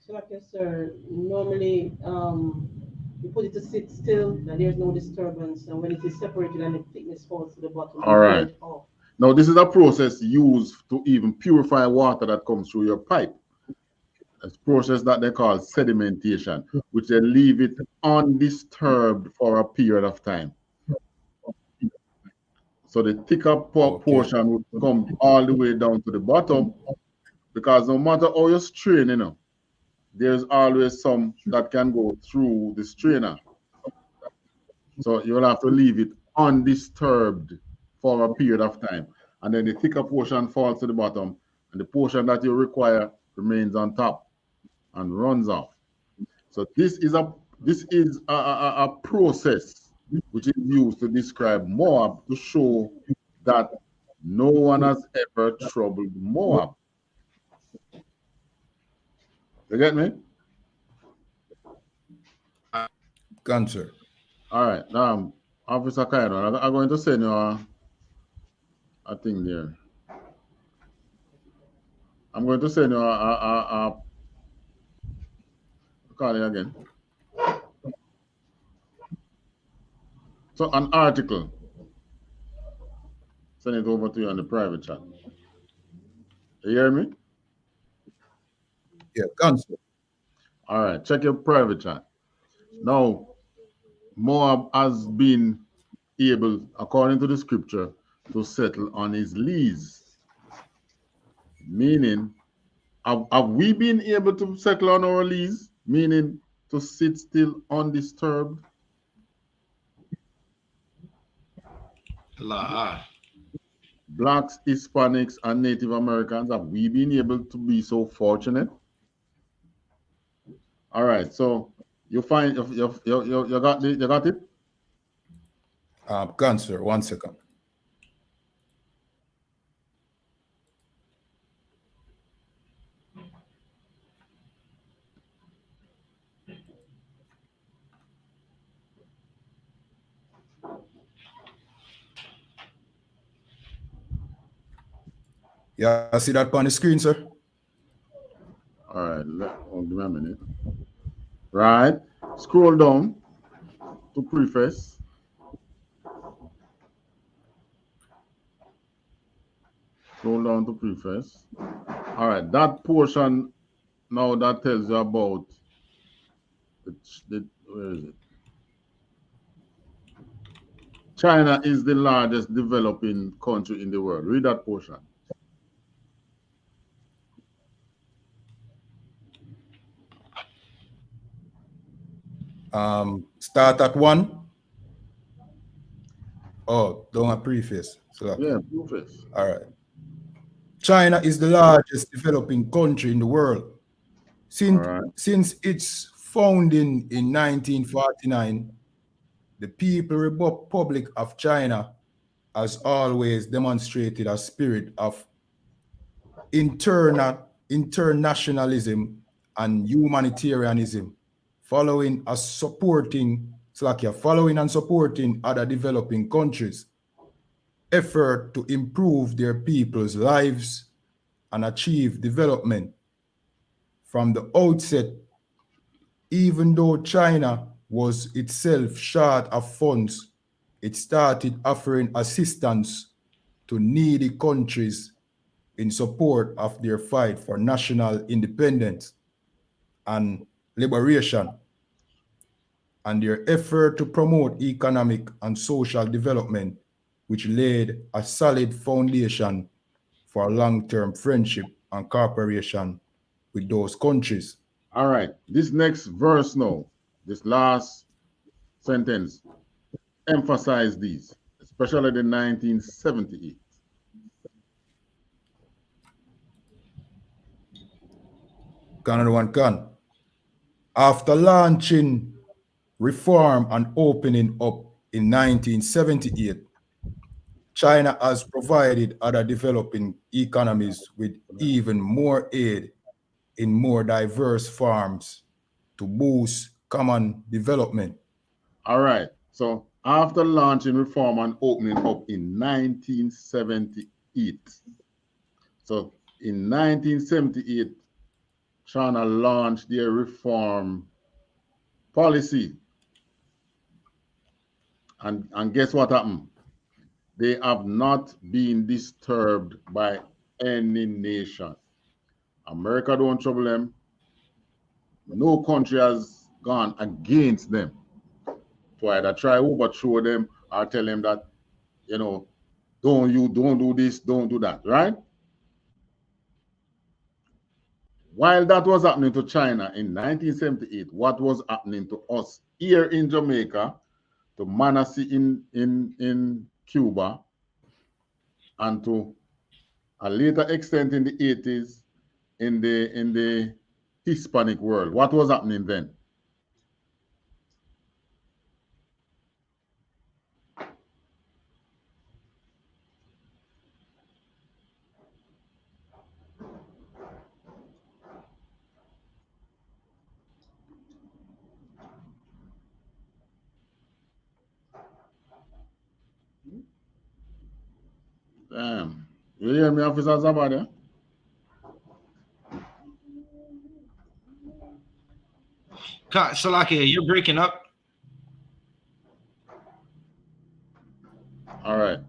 So like yes, sir, normally you put it to sit still and there's no disturbance, and when it is separated and the thickness falls to the bottom, all right. Now this is a process used to even purify water that comes through your pipe. It's a process that they call sedimentation, which they leave it undisturbed for a period of time. So the thicker portion would come all the way down to the bottom, because no matter how you strain, there's always some that can go through the strainer. So you'll have to leave it undisturbed for a period of time. And then the thicker portion falls to the bottom, and the portion that you require remains on top and runs off. So this is a process which is used to describe Moab, to show that no one has ever troubled Moab. You get me? Answer. All right. Officer Cairo, I'm going to send you a thing there. I'm going to send you call it again. So an article. Send it over to you on the private chat. You hear me? Yeah, cancel. All right, check your private chat. Now, Moab has been able, according to the scripture, to settle on his lease. Meaning, have we been able to settle on our lease? Meaning, to sit still undisturbed? Blacks, Hispanics, and Native Americans, have we been able to be so fortunate? All right, so you find you got it? Cancer, 1 second. Yeah, see that on the screen, sir? All right, give me a minute. Right, scroll down to preface. Scroll down to preface. All right, that portion now that tells you about where is it? China is the largest developing country in the world. Read that portion. Start at 1. Oh, don't have preface. So yeah, preface. All right. China is the largest developing country in the world. Since its founding in 1949, the People's Republic of China has always demonstrated a spirit of internationalism and humanitarianism, following and supporting other developing countries' effort to improve their people's lives and achieve development. From the outset, even though China was itself short of funds, it started offering assistance to needy countries in support of their fight for national independence and liberation, and their effort to promote economic and social development, which laid a solid foundation for long-term friendship and cooperation with those countries. All right, this next verse now, this last sentence, emphasize these, especially the 1978. Another one can. After launching reform and opening up in 1978, China has provided other developing economies with even more aid in more diverse forms to boost common development. All right, so after launching reform and opening up in 1978, so in 1978, China launched their reform policy. And guess what happened? They have not been disturbed by any nation. America don't trouble them. No country has gone against them to either try overthrow them or tell them that, you know, don't do this, don't do that, right? While that was happening to China in 1978, what was happening to us here in Jamaica, to Manasseh in Cuba, and to a later extent in the 80s in the Hispanic world? What was happening then? Damn. You hear me, Officer Zabada? Salakia, you're breaking up. All right.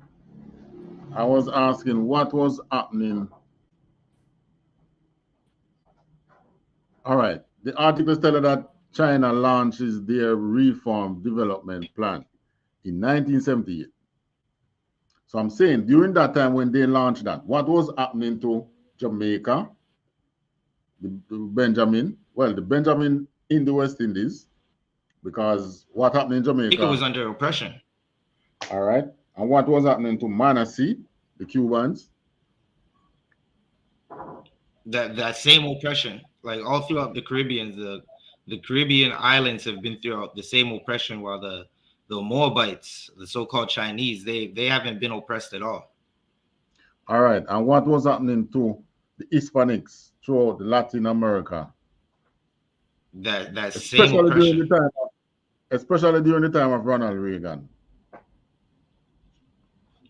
I was asking what was happening. All right. The article stated that China launches their reform development plan in 1978. So I'm saying during that time when they launched that, what was happening to Jamaica, the Benjamin in the West Indies, because what happened in Jamaica? Jamaica was under oppression. All right. And what was happening to Manassi, the Cubans? That same oppression, like all throughout the Caribbean, the Caribbean islands have been throughout the same oppression, while the Moabites, the so-called Chinese, they haven't been oppressed at all. All right. And what was happening to the Hispanics throughout Latin America? That same oppression. Especially during the time of Ronald Reagan.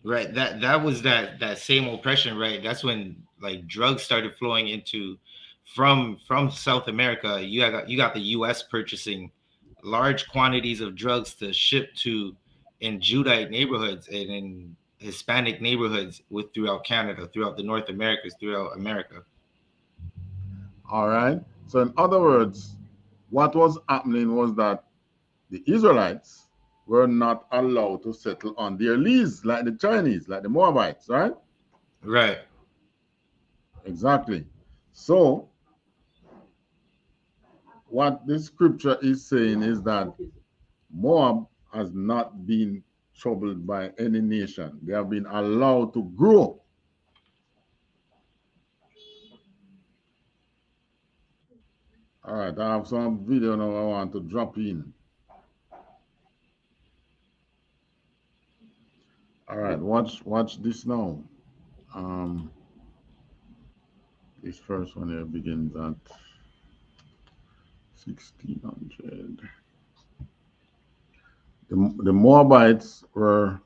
Right. That was that same oppression, right? That's when like drugs started flowing into from South America. You got the US purchasing large quantities of drugs to ship to in Judite neighborhoods and in Hispanic neighborhoods throughout Canada, throughout the North Americas, throughout America. All right. So in other words, what was happening was that the Israelites were not allowed to settle on their lease like the Chinese, like the Moabites, right? Right. Exactly. So what this scripture is saying is that Moab has not been troubled by any nation. They have been allowed to grow. All right, I have some video now I want to drop in. All right, watch this now. This first one here begins at 1600. The Moabites were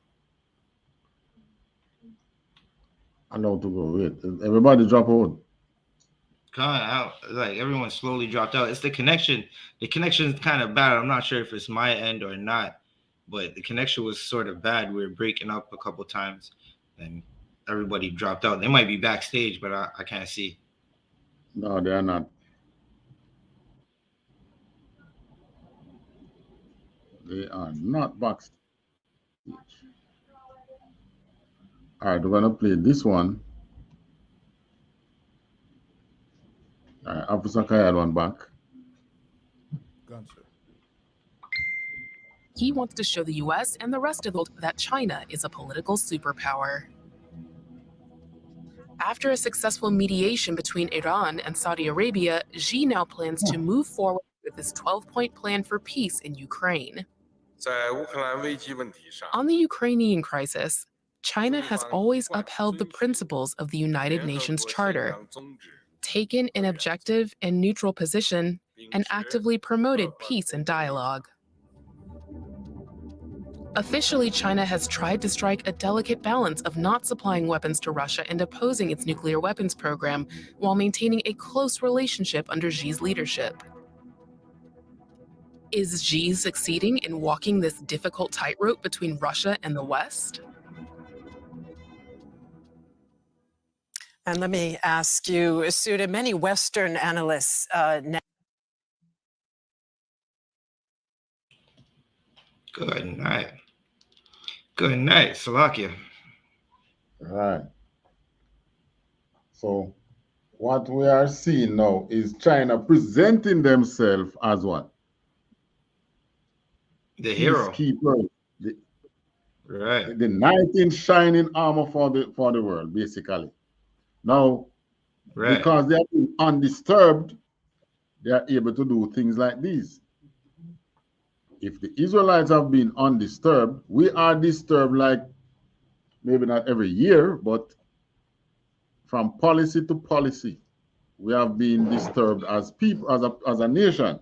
allowed to go. Wait, everybody drop out. Out, like everyone slowly dropped out. It's the connection. The connection is kind of bad. I'm not sure if it's my end or not, but the connection was sort of bad. We were breaking up a couple times, and everybody dropped out. They might be backstage, but I can't see. No, they are not. They are not backstage. All right, we're gonna play this one. All right, Officer Kayad one back. He wants to show the US and the rest of the world that China is a political superpower. After a successful mediation between Iran and Saudi Arabia, Xi now plans to move forward with his 12-point plan for peace in Ukraine. On the Ukrainian crisis, China has always upheld the principles of the United Nations Charter, taken an objective and neutral position, and actively promoted peace and dialogue. Officially, China has tried to strike a delicate balance of not supplying weapons to Russia and opposing its nuclear weapons program, while maintaining a close relationship under Xi's leadership. Is Xi succeeding in walking this difficult tightrope between Russia and the West? And let me ask you, Suda, many Western analysts now. Good night. Good night, Salakia. All right. So what we are seeing now is China presenting themselves as what? The hero. Peacekeepers. Right. The knight in shining armor for the world, basically. Now, right, because they have been undisturbed, they are able to do things like these. If the Israelites have been undisturbed, we are disturbed, like maybe not every year, but from policy to policy, we have been disturbed as people, as a nation.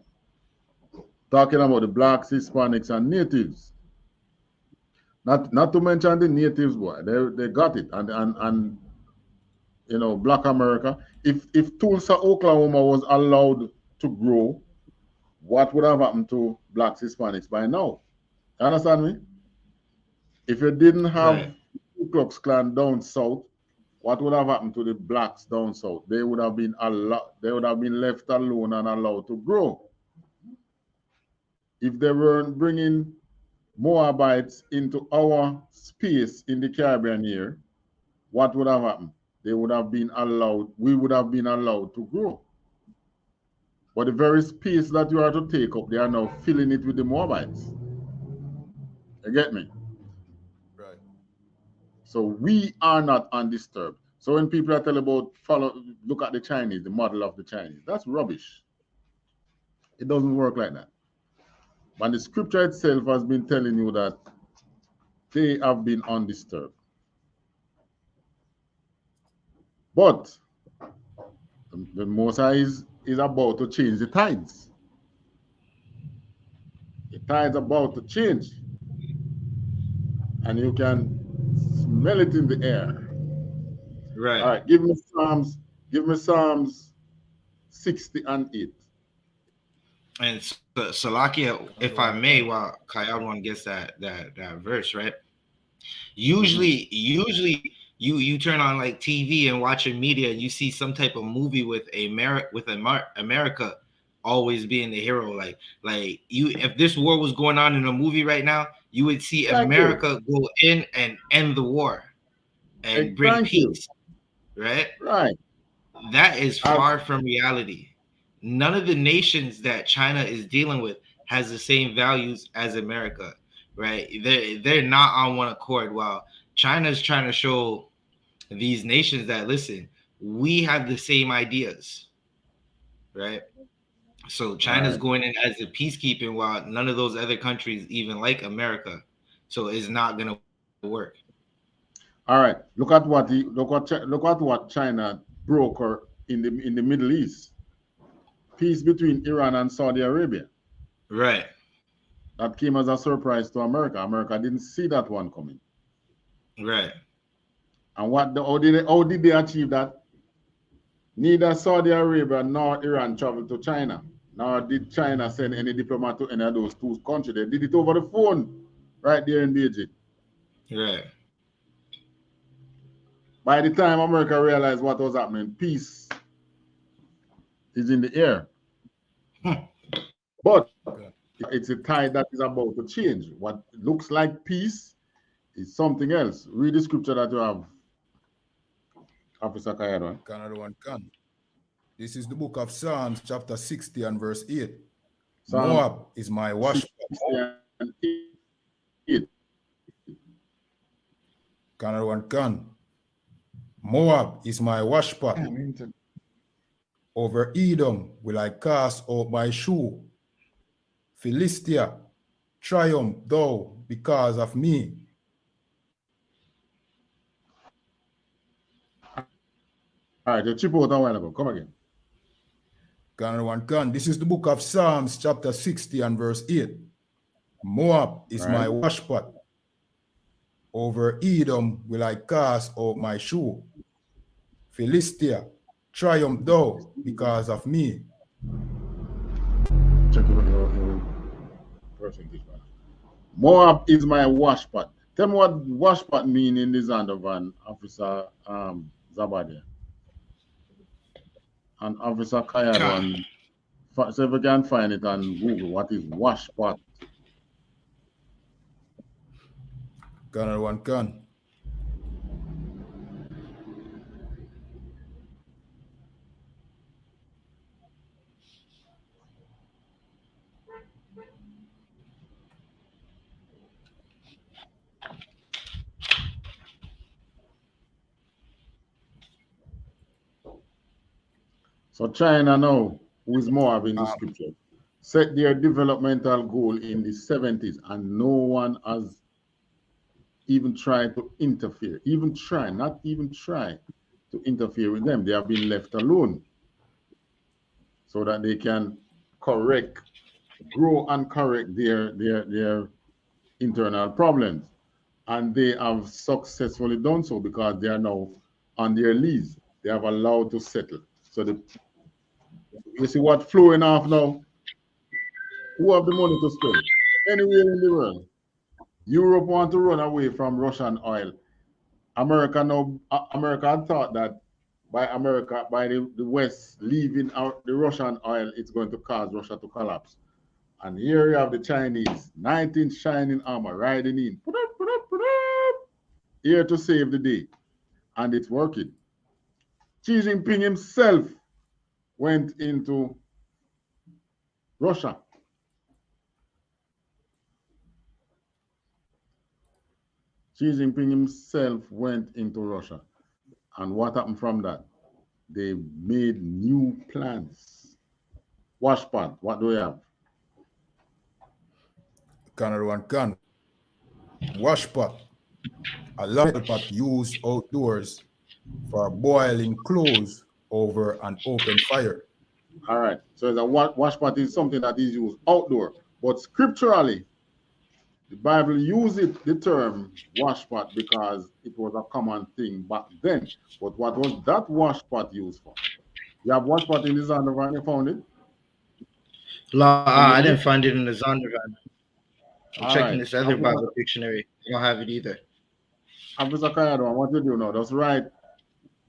Talking about the blacks, Hispanics, and natives. Not to mention the natives, boy, they got it, and you know, Black America. If Tulsa, Oklahoma was allowed to grow, what would have happened to blacks, Hispanics by now? You understand me? If you didn't have Right. Ku Klux Klan down south, what would have happened to the blacks down south? They would have been left alone and allowed to grow. If they weren't bringing Moabites into our space in the Caribbean here, what would have happened? They would have been allowed, we would have been allowed to grow. But the very space that you are to take up, they are now filling it with the Moabites. You get me? Right. So we are not undisturbed. So when people are telling about look at the Chinese, the model of the Chinese, that's rubbish. It doesn't work like that. But the scripture itself has been telling you that they have been undisturbed. But the Most High is about to change the tides. The tide's about to change. And you can smell it in the air. Right. All right, give me Psalms 60 and 8. And Salakia, if I may, while Kayadwan gets that verse, right? Usually you turn on like TV and watching media, and you see some type of movie with America always being the hero. Like you, if this war was going on in a movie right now, you would see America go in and end the war and bring peace. Right? Right. That is far from reality. None of the nations that China is dealing with has the same values as America, right? They're not on one accord. While China is trying to show these nations that, listen, we have the same ideas, right? So China's going in as a peacekeeping, while none of those other countries even like America. So it's not going to work. All right. Look at what China brokered in the Middle East. Peace between Iran and Saudi Arabia. Right. That came as a surprise to America. America didn't see that one coming. Right. And how did they achieve that? Neither Saudi Arabia nor Iran traveled to China. Nor did China send any diplomat to any of those two countries. They did it over the phone right there in Beijing. Right. By the time America realized what was happening, peace is in the air. But it's a tide that is about to change. What looks like peace is something else. Read the scripture that you have, Officer Kayadwan. This is the book of Psalms, chapter 60 and verse 8. Psalm Moab is my washpot. Moab is my washpot. Over Edom will I cast out my shoe. Philistia, triumph thou because of me. All right, the chip out a while ago. Come again. This is the book of Psalms, chapter 60 and verse 8. Moab is my washpot. Over Edom will I cast out my shoe. Philistia, triumph thou because of me. Check your percentage. Moab is my washpot. Tell me what washpot mean in the Zondervan, Officer Zabadia. And Officer Kayadwan. So if you can find it on Google, what is washpot? Gun. So China now, who is Moab in the scripture, set their developmental goal in the 70s, and no one has even tried to interfere, not even try to interfere with them. They have been left alone so that they can grow and correct their internal problems. And they have successfully done so because they are now on their lease. They have allowed to settle. So you see what flowing off now? Who have the money to spend? Anywhere in the world. Europe want to run away from Russian oil. America thought that by the West leaving out the Russian oil, it's going to cause Russia to collapse. And here you have the Chinese, 19 shining armor riding in, here to save the day. And it's working. Xi Jinping himself went into Russia. Xi Jinping himself went into Russia. And what happened from that? They made new plans. Washpot, what do we have? Canada one can. Washpot. A lot of pot used outdoors for boiling clothes over an open fire. All right. So the washpot is something that is used outdoor. But scripturally, the Bible uses the term washpot because it was a common thing back then. But what was that washpot used for? You have washpot in the Zondervan, you found it? I didn't find it in the Zondervan. I'm checking right. this other Bible dictionary. I don't have it either. Officer Kayadwan, what you do now? Just write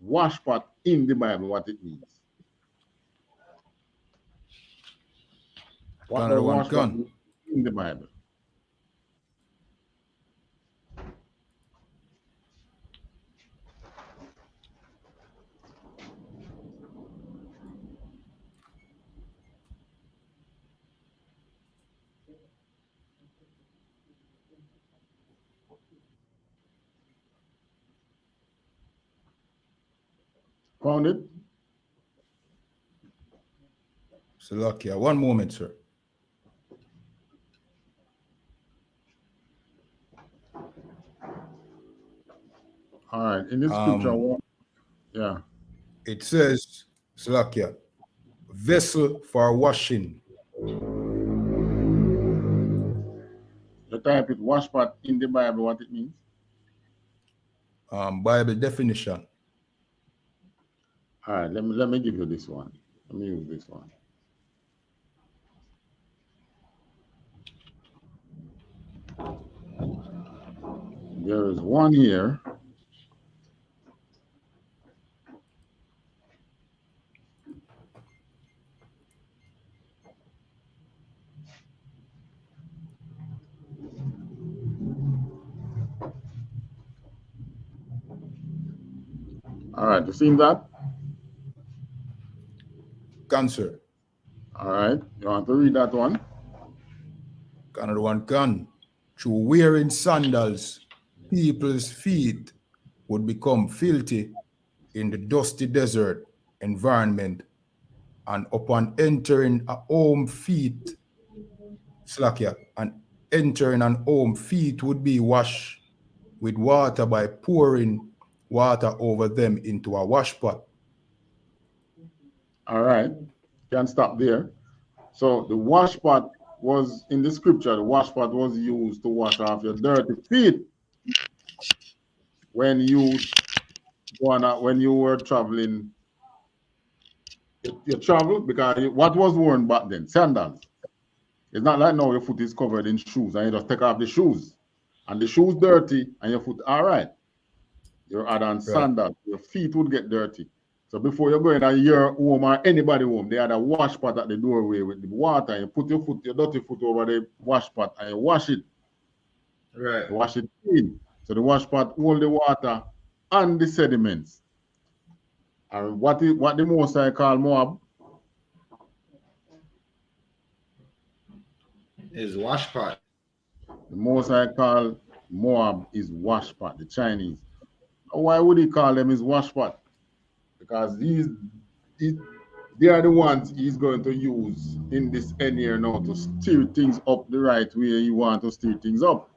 washpot in the Bible, what it means. What does washpot mean in the Bible? Found it? Salakia, one moment, sir. All right, in this scripture, yeah. It says, Salakia, vessel for washing. You type it washpot in the Bible, what it means? Bible definition. All right, let me give you this one. Let me use this one. There is one here. All right, you seen that? Cancer. All right, you want to read that one? Canada one can. Through wearing sandals, people's feet would become filthy in the dusty desert environment, and upon entering a home, feet, Slakia, and entering an home, feet would be washed with water by pouring water over them into a washpot. All right, can stop there. So the washpot was in the scripture. The washpot was used to wash off your dirty feet when you were traveling. You travel because what was worn back then? Sandals. It's not like now your foot is covered in shoes and you just take off the shoes and the shoes dirty and your foot all right. You're add on sandals. Your feet would get dirty. So before you go in your home or anybody home, they had a wash pot at the doorway with the water, and you put your dirty foot over the wash pot and you wash it. Right. You wash it clean. So the wash pot hold the water and the sediments. And what the Most High call Moab is wash pot. The Most High call Moab is wash pot, the Chinese. Why would he call them his wash pot? Because they are the ones he's going to use in this end here now to steer things up the right way he wants to steer things up.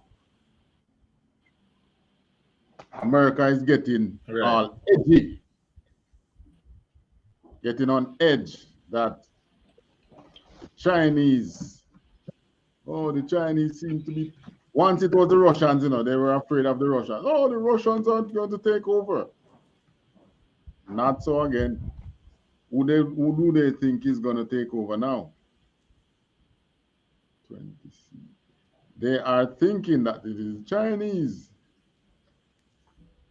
America is getting all edgy, getting on edge that the Chinese seem to be, once it was the Russians, they were afraid of the Russians. Oh, the Russians are going to take over. Not so again. Who do they think is going to take over now? They are thinking that it is Chinese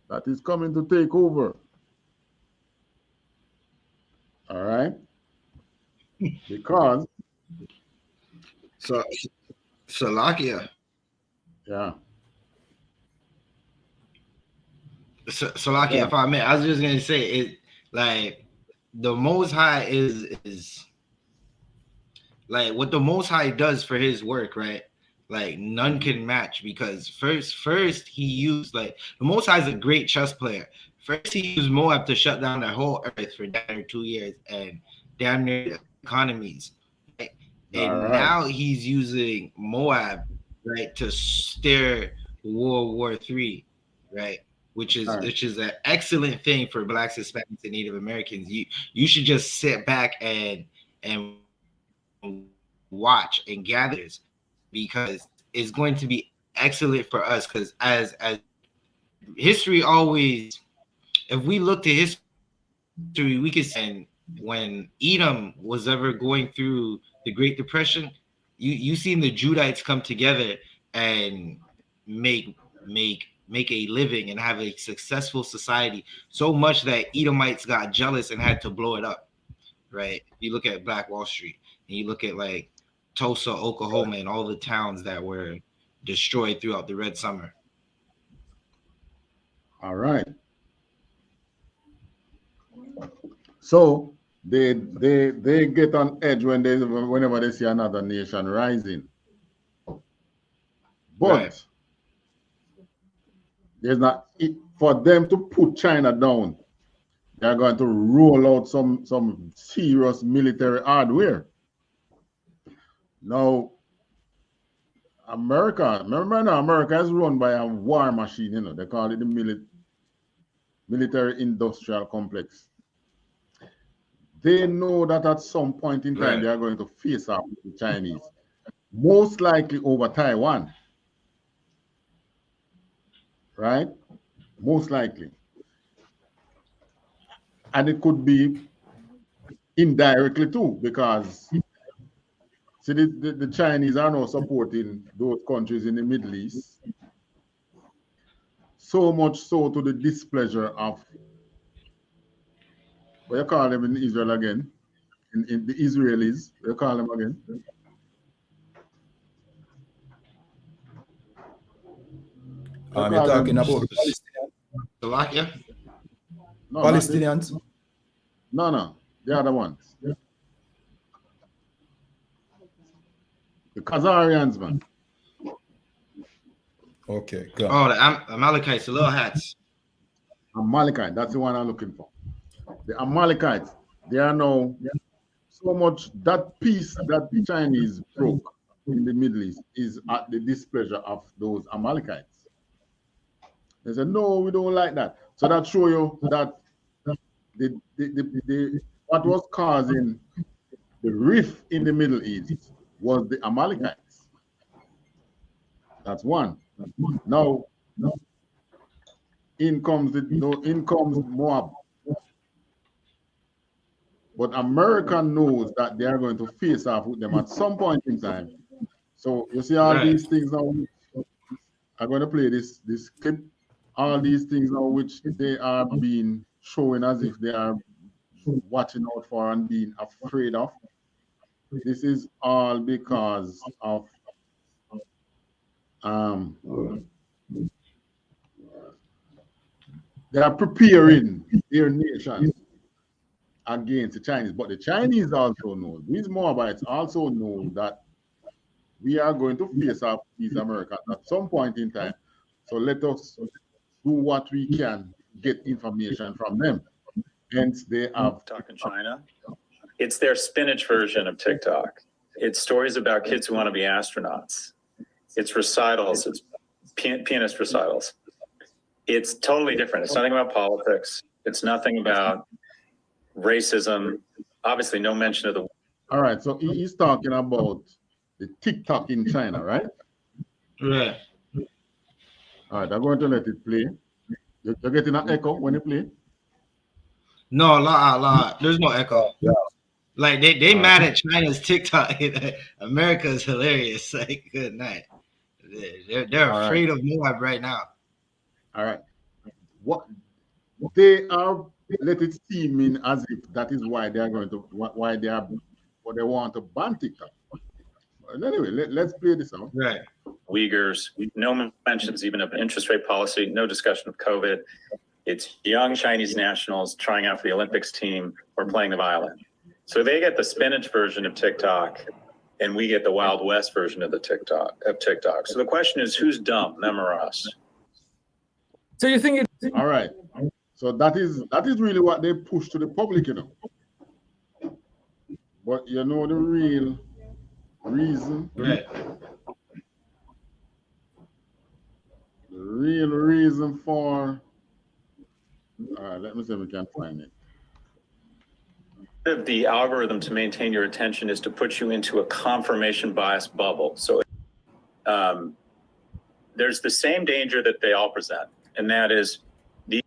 that is coming to take over. All right? Because so Slovakia. Yeah. Slovakia, Yeah. if I may, I was just gonna say it like the Most High is like what the Most High does for his work, right? Like none can match because first he used like the Most High is a great chess player. First he used Moab to shut down the whole earth for damn near 2 years and damn near economies. Right? And now he's using Moab, right, to steer World War III, right? Which is an excellent thing for Blacks, Hispanics, and Native Americans. You should just sit back and watch and gather this because it's going to be excellent for us. Because as history always, if we look to history, we can say when Edom was ever going through the Great Depression, you seen the Judites come together and make a living and have a successful society so much that Edomites got jealous and had to blow it up. Right? You look at Black Wall Street and you look at like Tulsa, Oklahoma, and all the towns that were destroyed throughout the Red Summer. All right. So they get on edge whenever they see another nation rising. But there's not for them to put China down. They're going to roll out some serious military hardware. Now, America, remember now, America is run by a war machine, you know. They call it the military industrial complex. They know that at some point in time they are going to face off with the Chinese, most likely over Taiwan. Right? Most likely. And it could be indirectly too, because see, the Chinese are now supporting those countries in the Middle East, so much so to the displeasure of, what you call them in Israel again? In the Israelis, what you call them again? You're talking about Slovakia? No, Palestinians? No, the other ones. The Khazarians, man. Okay, good. Oh, the Amalekites, the little hats. Amalekite, that's the one I'm looking for. The Amalekites, they are now so much, that peace that the Chinese broke in the Middle East is at the displeasure of those Amalekites. They said, no, we don't like that. So that show you that what was causing the rift in the Middle East was the Amalekites. That's one. Now, in comes Moab. But America knows that they are going to face off with them at some point in time. So you see all these things now. I'm going to play this clip. All these things now, which they are being showing as if they are watching out for and being afraid of. This is all because of they are preparing their nation against the Chinese. But the Chinese also know, these Moabites also know that we are going to face off these Americans at some point in time. So let us do what we can, get information from them. Hence, they have TikTok in China. It's their spinach version of TikTok. It's stories about kids who want to be astronauts. It's recitals. It's pianist recitals. It's totally different. It's nothing about politics. It's nothing about racism. Obviously, no mention of the. All right. So he's talking about the TikTok in China, right? Right. All right. I'm going to let it play. You're getting an echo when you play? No, there's no echo. Yeah. Like they mad at China's TikTok. America is hilarious. Like, good night. They're afraid of Moab right now. All right. What they are, let it seem as if that is why they are going to, why they are, what they want to ban TikTok. Anyway, let's play this out. Right. Uyghurs, no mentions even of interest rate policy, no discussion of COVID. It's young Chinese nationals trying out for the Olympics team or playing the violin. So they get the spinach version of TikTok, and we get the Wild West version of the TikTok. So the question is, who's dumb, them or us? So you think it? All right. So that is really what they push to the public, you know. But you know the real reason. Right. The real reason for. Let me see if we can find it. Of the algorithm to maintain your attention is to put you into a confirmation bias bubble. So there's the same danger that they all present, and that is the.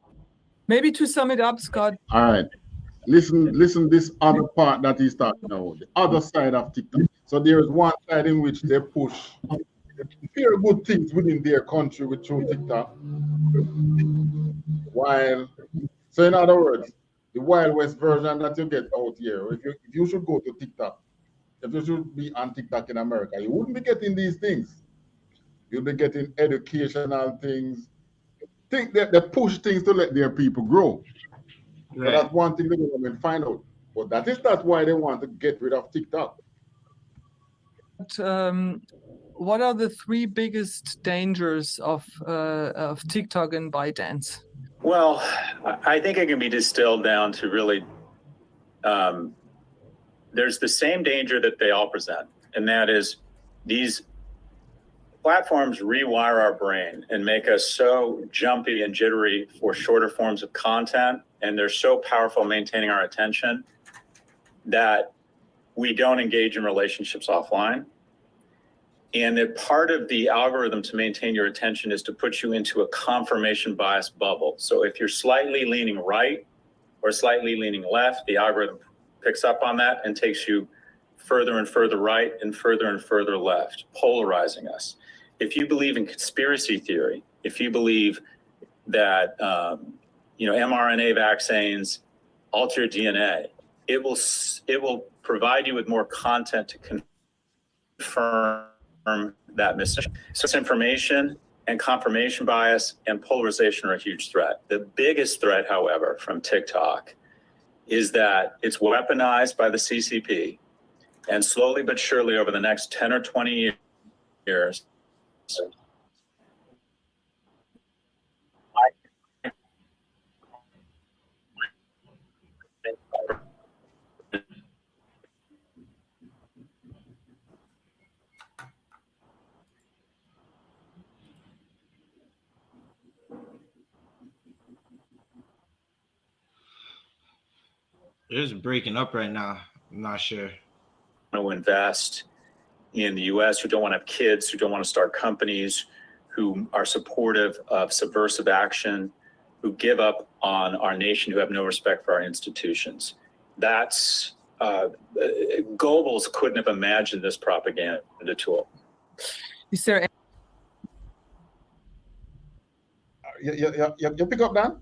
Maybe to sum it up, Scott. All right. Listen this other part that he's talking about, the other side of TikTok. So there is one side in which they push very good things within their country with through TikTok. While, so in other words, the Wild West version that you get out here, if you should go to TikTok, if you should be on TikTok in America, you wouldn't be getting these things. You'll be getting educational things. Think that they push things to let their people grow. Right. So that's one thing the government find out. But that is not why they want to get rid of TikTok. What are the three biggest dangers of TikTok and ByteDance? Well, I think it can be distilled down to really, there's the same danger that they all present, and that is these platforms rewire our brain and make us so jumpy and jittery for shorter forms of content, and they're so powerful maintaining our attention that we don't engage in relationships offline. And that part of the algorithm to maintain your attention is to put you into a confirmation bias bubble. So if you're slightly leaning right or slightly leaning left, the algorithm picks up on that and takes you further and further right and further left, polarizing us. If you believe in conspiracy theory, if you believe that mRNA vaccines alter your DNA, it will provide you with more content to confirm that message. So information and confirmation bias and polarization are a huge threat. The biggest threat, however, from TikTok is that it's weaponized by the CCP, and slowly but surely over the next 10 or 20 years, It is breaking up right now. I'm not sure. To invest in the U.S., who don't want to have kids, who don't want to start companies, who are supportive of subversive action, who give up on our nation, who have no respect for our institutions. That's Goebbels couldn't have imagined this propaganda tool. Is there? You pick up that?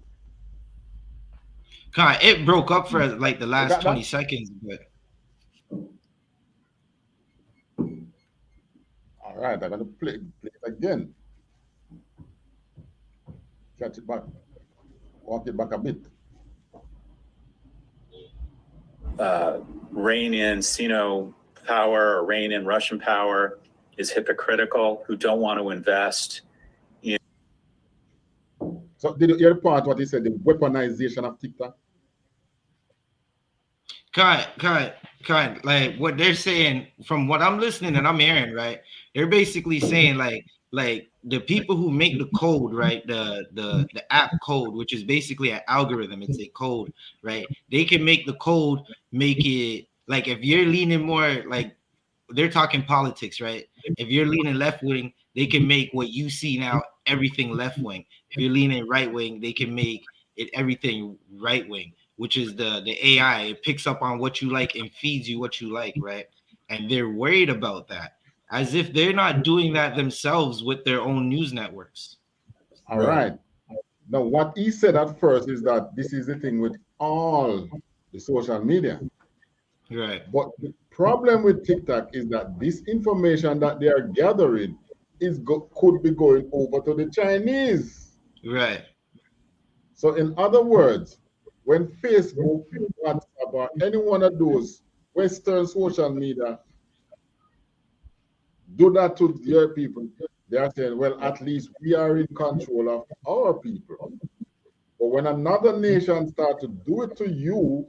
God, it broke up for like the last 20 seconds, but. All right, I'm gonna play it again. Catch it back. Walk it back a bit. Rein in Sino power or rein in Russian power is hypocritical, who don't want to invest in. So did you hear part what he said, the weaponization of TikTok? Kind, like what they're saying from what I'm listening and I'm hearing, right? They're basically saying like the people who make the code, right? The app code, which is basically an algorithm, it's a code, right? They can make the code, make it like if you're leaning more like they're talking politics, right? If you're leaning left wing, they can make what you see now everything left wing. If you're leaning right wing, they can make it everything right wing, which is the AI. It picks up on what you like and feeds you what you like, right? And they're worried about that. as if they're not doing that themselves with their own news networks. All right. Now, what he said at first is that this is the thing with all the social media. Right. But the problem with TikTok is that this information that they are gathering could be going over to the Chinese. Right. So in other words, when Facebook, WhatsApp, or any one of those Western social media do that to their people, they are saying, well, at least we are in control of our people. But when another nation starts to do it to you,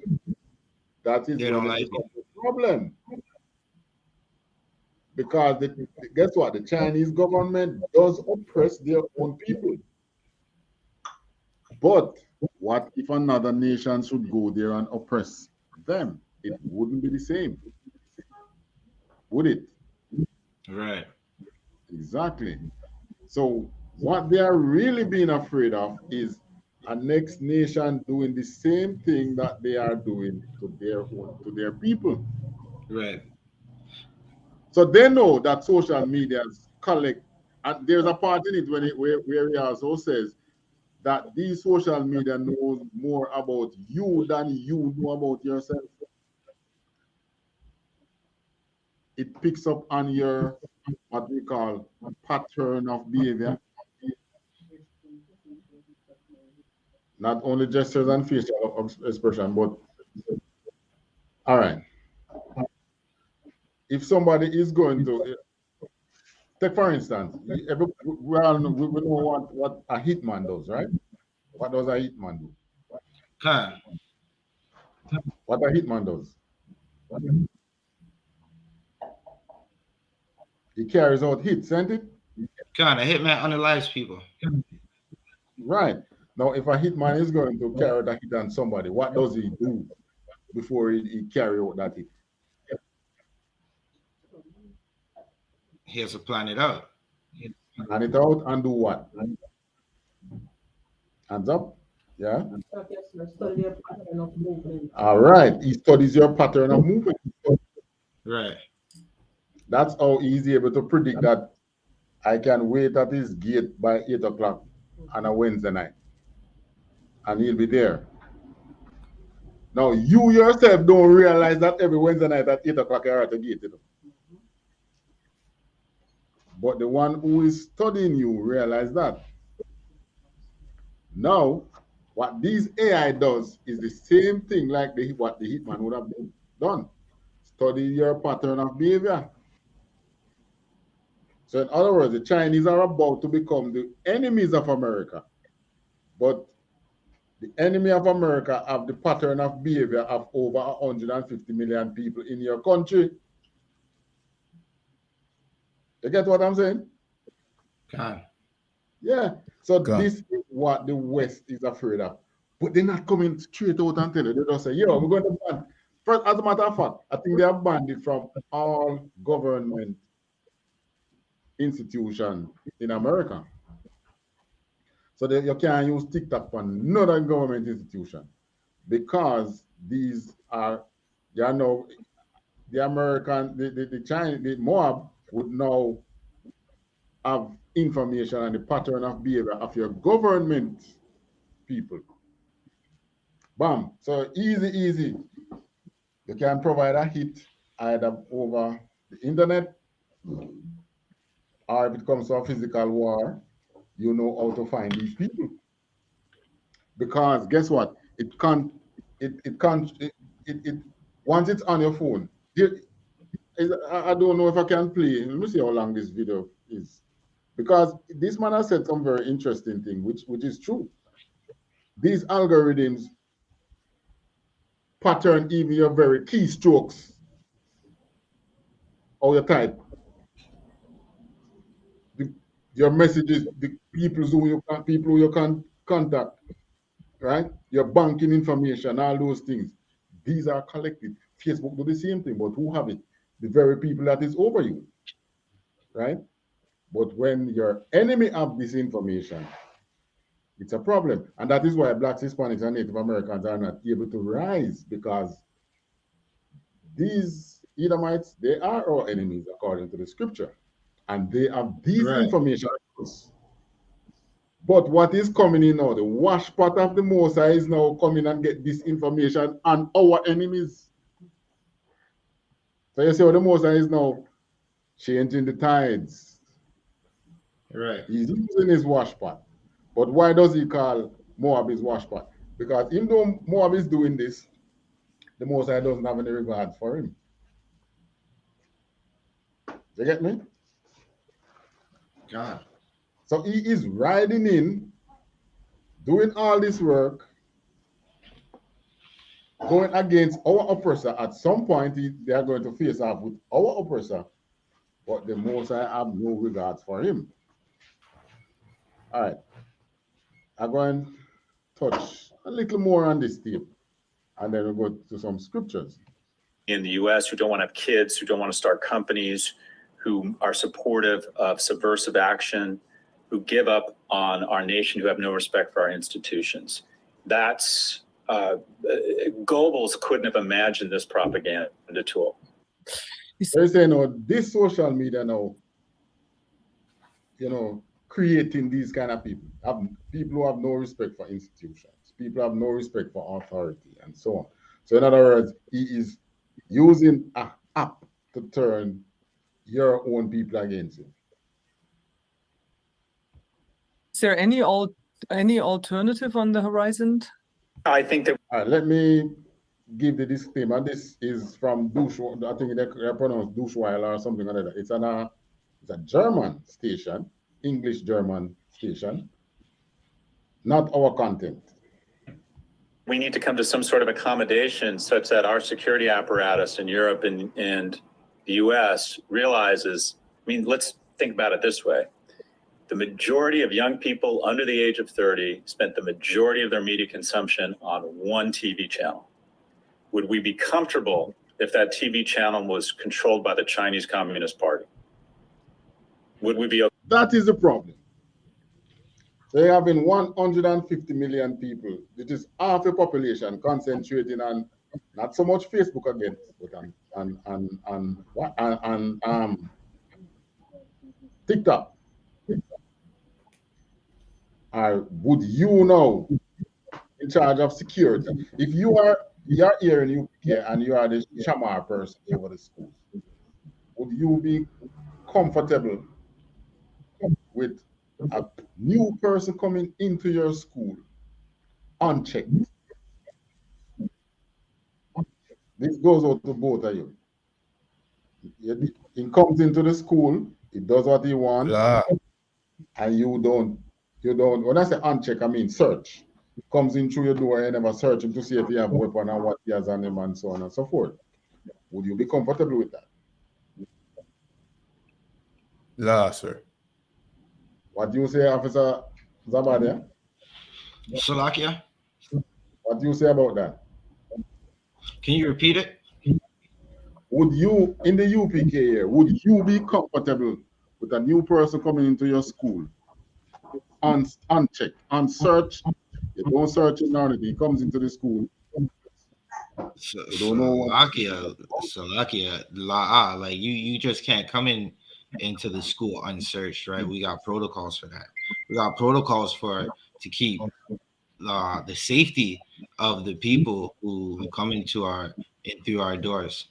that is when it becomes a problem. Because guess what? The Chinese government does oppress their own people. But what if another nation should go there and oppress them? It wouldn't be the same, would it? Right. Exactly. So what they are really being afraid of is a next nation doing the same thing that they are doing to their people. Right. So they know that social medias collect, and there's a part in it where he also says that these social media knows more about you than you know about yourself. It picks up on your, what we call, pattern of behavior. Not only gestures and facial expression, but all right. If somebody is going to take, for instance, we know what a hitman does, right? What does a hitman do? What a hitman does? He carries out hits, isn't it? A hitman unalives people. Right. Now, if a hitman is going to carry out a hit on somebody, what does he do before he carry out that hit? He has to plan it out. Plan it out and do what? Hands up. Yeah. All right. He studies your pattern of movement. Right. That's how he's able to predict that I can wait at his gate by 8 o'clock on a Wednesday night. And he'll be there. Now, you yourself don't realize that every Wednesday night at 8 o'clock you're at the gate. You know? But the one who is studying you realize that. Now, what these AI does is the same thing like what the hitman would have done. Study your pattern of behavior. So in other words, the Chinese are about to become the enemies of America. But the enemy of America have the pattern of behavior of over 150 million people in your country. You get what I'm saying? Yeah. So this is what the West is afraid of. But they're not coming straight out and tell you. They just say, yo, we're going to ban. First, as a matter of fact, I think they have banned it from all government institutions in America. So that you can't use TikTok for another government institution because these are, you know, the American, the China, the Moab would now have information on the pattern of behavior of your government people. Bam. So easy. You can provide a hit either over the internet, or if it comes to a physical war, you know how to find these people. Because guess what? Once it's on your phone, I don't know if I can play. Let me see how long this video is. Because this man has said some very interesting thing, which is true. These algorithms pattern even your very keystrokes or your type. Your messages, the people who you can contact, right? Your banking information, all those things. These are collected. Facebook do the same thing, but who have it? The very people that is over you, right? But when your enemy have this information, it's a problem. And that is why Blacks, Hispanics, and Native Americans are not able to rise, because these Edomites, they are our enemies according to the scripture. And they have these information. But what is coming in now, the wash pot of the Most High is now coming and get this information on our enemies. So you see how the Most High is now changing the tides. Right. He's using his wash pot. But why does he call Moab his wash pot? Because even though Moab is doing this, the Most High doesn't have any regard for him. You get me? God. So he is riding in, doing all this work, going against our oppressor. At some point, they are going to face off with our oppressor, but the Most High have no regard for him. All right. I'm going to touch a little more on this theme, and then we'll go to some scriptures. In the U.S. who don't want to have kids, who don't want to start companies, who are supportive of subversive action, who give up on our nation, who have no respect for our institutions. That's Goebbels couldn't have imagined this propaganda tool. They say, this social media now, creating these kind of people. People who have no respect for institutions. People have no respect for authority and so on. So in other words, he is using an app to turn your own people against him. Is there any alternative on the horizon? I think that. All right, let me give the disclaimer. This is from Dush. I think they pronounce Dushweil or something like that. It's a German station, English German station, not our content. We need to come to some sort of accommodation such that our security apparatus in Europe and the US realizes, let's think about it this way. The majority of young people under the age of 30 spent the majority of their media consumption on one TV channel. Would we be comfortable if that TV channel was controlled by the Chinese Communist Party? Would we be okay? That is the problem. They have been 150 million people. It is half the population concentrating on not so much Facebook again, but on TikTok. Would you know, in charge of security, if you are here in UPK and you are the Shamar person over the school, would you be comfortable with a new person coming into your school unchecked? This goes out to both of you. He comes into the school, he does what he wants, and you don't. When I say uncheck, I mean search. Comes in through your door and never search him to see if he have a weapon and what he has on him and so on and so forth. Would you be comfortable with that? La, sir. What do you say, Officer Zabadia? Salakia? What do you say about that? Can you repeat it? Would you, in the UPK here, would you be comfortable with a new person coming into your school, unchecked, unsearched? You don't search it now, he comes into the school. You don't know what. Salakia, like you just can't come into the school unsearched, right? We got protocols for that. We got protocols to keep the safety of the people who come through our doors.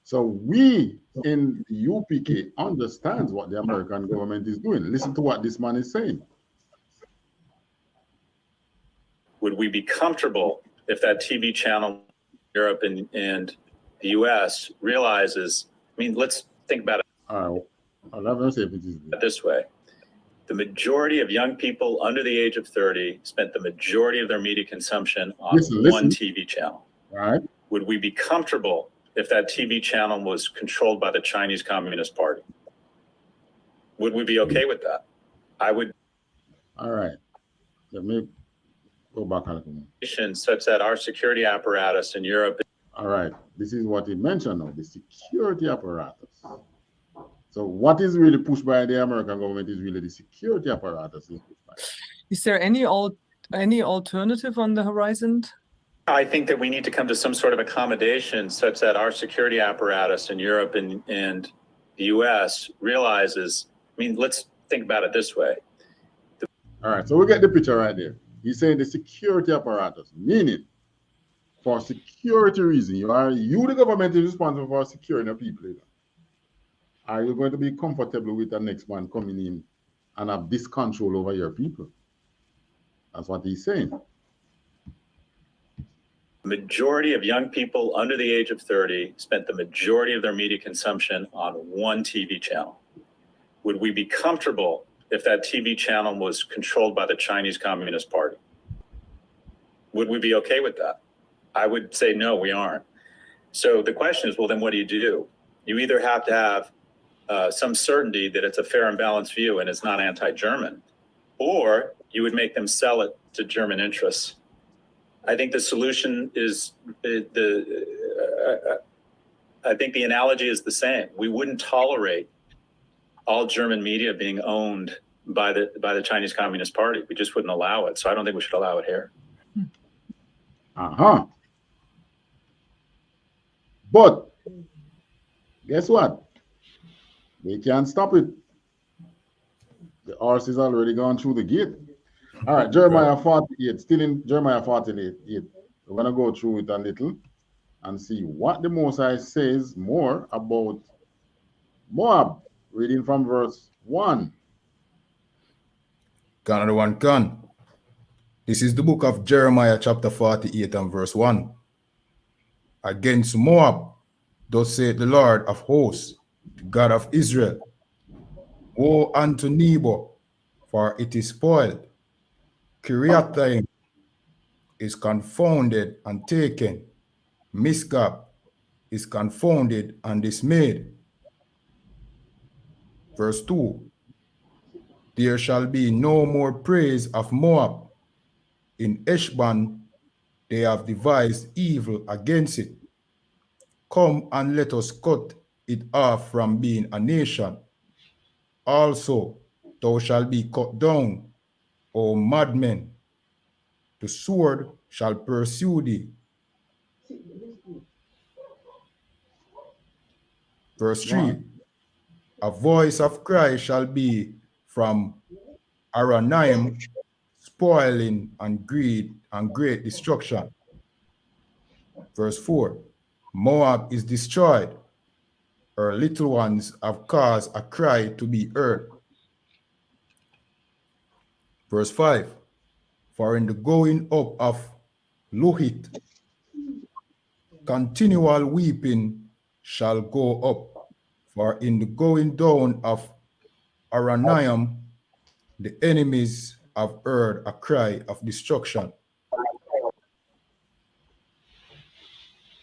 So we in the UPK understands what the American government is doing. Listen to what this man is saying. Would we be comfortable if that TV channel in Europe and the US realizes, let's think about it. I'll say it this way. The majority of young people under the age of 30 spent the majority of their media consumption on one TV channel. Right. Would we be comfortable if that TV channel was controlled by the Chinese Communist Party? Would we be okay with that? I would. All right. Let me go back a little more. Such that our security apparatus in Europe. All right. This is what he mentioned now, the security apparatus. So what is really pushed by the American government is really the security apparatus. Is there any alternative on the horizon? I think that we need to come to some sort of accommodation such that our security apparatus in Europe and the US realizes, I mean, let's think about it this way. All right, so we get the picture right there. He's saying the security apparatus, meaning for security reason, you the government is responsible for securing the people. Are you going to be comfortable with the next man coming in and have this control over your people? That's what he's saying. Majority of young people under the age of 30 spent the majority of their media consumption on one TV channel. Would we be comfortable if that TV channel was controlled by the Chinese Communist Party? Would we be okay with that? I would say no, we aren't. So the question is, well, then what do? You either have to have some certainty that it's a fair and balanced view and it's not anti-German, or you would make them sell it to German interests. I think the solution is I think the analogy is the same. We wouldn't tolerate all German media being owned by the Chinese Communist Party. We just wouldn't allow it. So I don't think we should allow it here. But guess what? They can't stop it. The horse is already gone through the gate. All right, Jeremiah 48, still in Jeremiah 48. We're going to go through it a little and see what the Most High says more about Moab, reading from verse 1. Another one can. This is the book of Jeremiah chapter 48 and verse 1. Against Moab, thus saith the Lord of hosts, the God of Israel. Woe unto Nebo, for it is spoiled. Kiriathaim is confounded and taken. Misgab is confounded and dismayed. Verse 2. There shall be no more praise of Moab. In Eshban they have devised evil against it. Come and let us cut it off from being a nation. Also, thou shalt be cut down, O madmen. The sword shall pursue thee. Verse 3. A voice of cry shall be from Aranaim, spoiling and greed and great destruction. Verse 4. Moab is destroyed. Her little ones have caused a cry to be heard. Verse 5. For in the going up of Luhith, continual weeping shall go up. For in the going down of Aranaim, the enemies have heard a cry of destruction.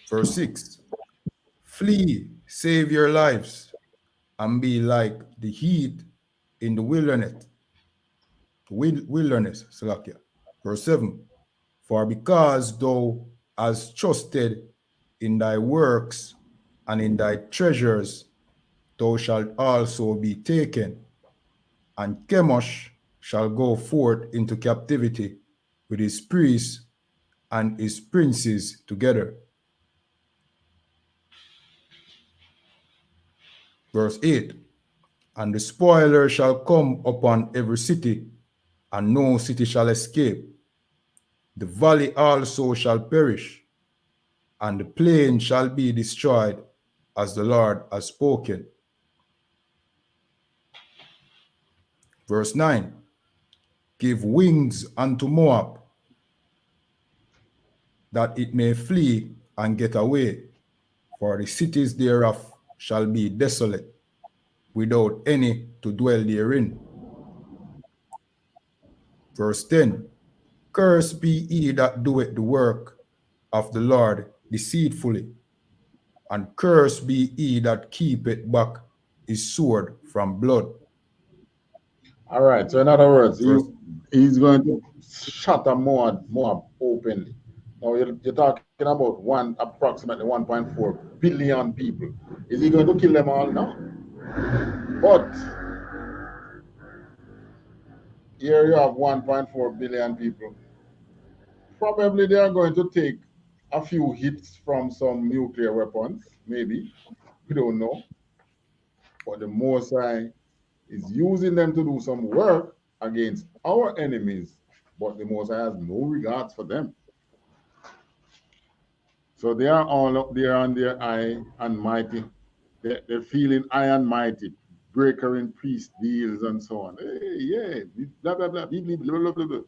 Verse 6. Flee, save your lives, and be like the heat in the wilderness. Salakia. Verse 7. For because thou hast trusted in thy works and in thy treasures, thou shalt also be taken. And Chemosh shall go forth into captivity with his priests and his princes together. Verse 8. And the spoiler shall come upon every city, and no city shall escape. The valley also shall perish, and the plain shall be destroyed, as the Lord has spoken. Verse 9. Give wings unto Moab, that it may flee and get away, for the cities thereof shall be desolate, without any to dwell therein. Verse 10. Cursed be he that doeth the work of the Lord deceitfully, and cursed be he that keepeth back his sword from blood. All right, so in other words, he's going to shatter Moab openly. Now you're talking about approximately 1.4 billion people. Is he going to kill them all? No. But here you have 1.4 billion people. Probably they are going to take a few hits from some nuclear weapons, maybe. We don't know. But the Most High is using them to do some work against our enemies, but the Most High has no regards for them. So they are all up there on their high and mighty. They're feeling high and mighty, breaker in peace deals and so on. Hey, yeah, blah, blah, blah, blah, blah, blah, blah, blah.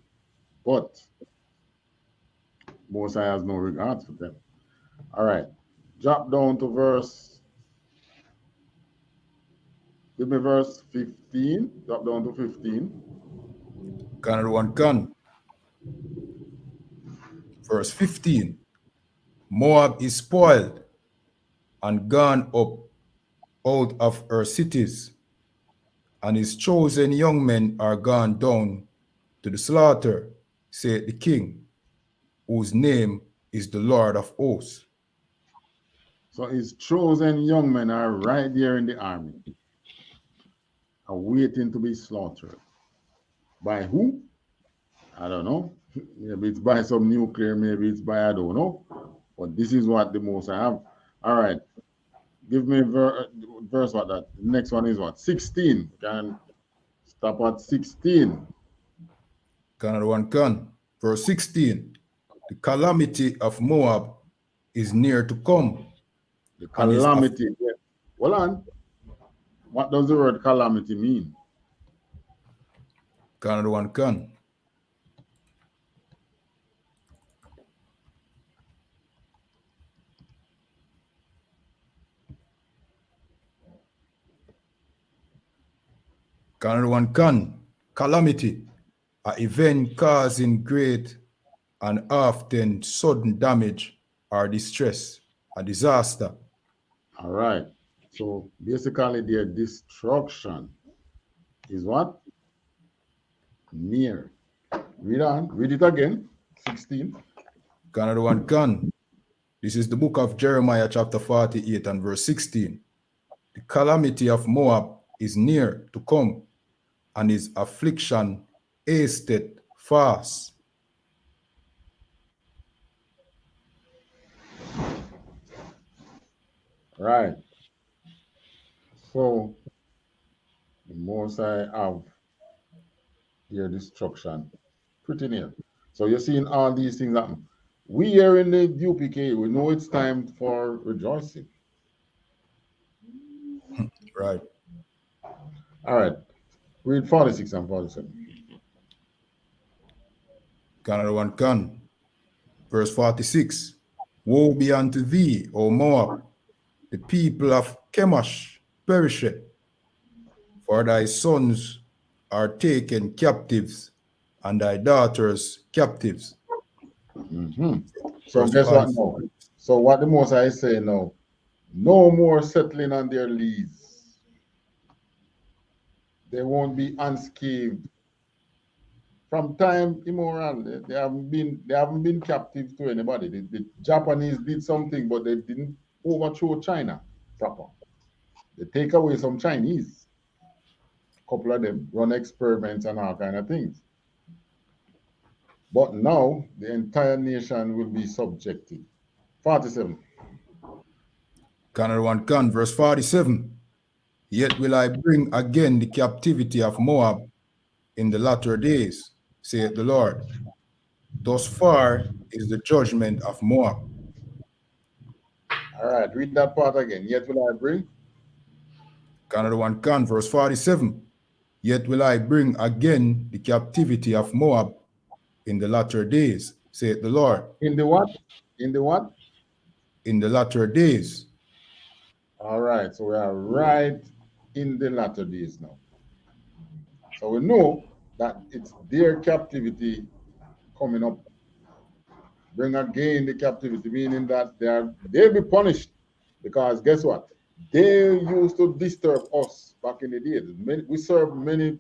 But Most High has no regards for them. All right, drop down to verse, give me verse 15, drop down to 15. Canada one gun. Verse 15. Moab is spoiled and gone up out of her cities, and his chosen young men are gone down to the slaughter, said the king, whose name is the Lord of hosts. So his chosen young men are right there in the army, are waiting to be slaughtered. By who? I don't know. Maybe it's by some nuclear, maybe it's by, I don't know. But this is what the Most I have. All right. Give me verse what that. The next one is what? 16. Can stop at 16. Canada one can. Verse 16. The calamity of Moab is near to come. The calamity. Hold on. What does the word calamity mean? Canada one can. Canada one can. Calamity, an event causing great and often sudden damage or distress, a disaster. All right. So basically their destruction is what? Near. Read on. Read it again. 16. Canada one can. This is the book of Jeremiah chapter 48 and verse 16. The calamity of Moab is near to come, and his affliction hasted fast. Right. So the Most I have their destruction pretty near. So you're seeing all these things happen. We here in the UPK, we know it's time for rejoicing. Right. All right. Read 46 and 47. Canada one can. Verse 46. Woe be unto thee, O Moab, the people of Chemosh perisheth, for thy sons are taken captives, and thy daughters captives. So Verse guess 45. what now? So what the Most I say now, no more settling on their lease. They won't be unscathed. From time immemorial, they haven't been captive to anybody. The Japanese did something, but they didn't overthrow China proper. They take away some Chinese. A couple of them run experiments and all kind of things. But now the entire nation will be subjected. 47. Canada one can. Verse 47. Yet will I bring again the captivity of Moab in the latter days, saith the Lord. Thus far is the judgment of Moab. All right, read that part again. Yet will I bring. Canada one can. Verse 47. Yet will I bring again the captivity of Moab in the latter days, saith the Lord. In the what? In the what? In the latter days. All right, so we are right in the latter days now. So we know that it's their captivity coming up. Bring again the captivity, meaning that they'll be punished, because guess what? They used to disturb us back in the days. We served many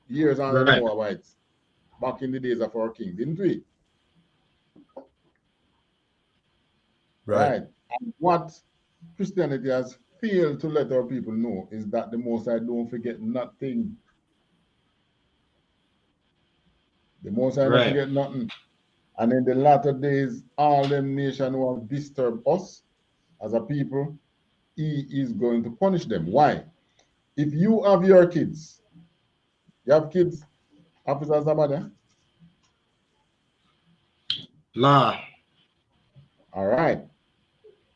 years under the Moabites back in the days of our king, didn't we? Right. And what Christianity has failed to let our people know is that the Most High don't forget nothing. The Most High don't forget nothing. And in the latter days, all them nations who have disturbed us as a people, he is going to punish them. Why? If you have your kids, you have kids, Officer Zabada? La. All right.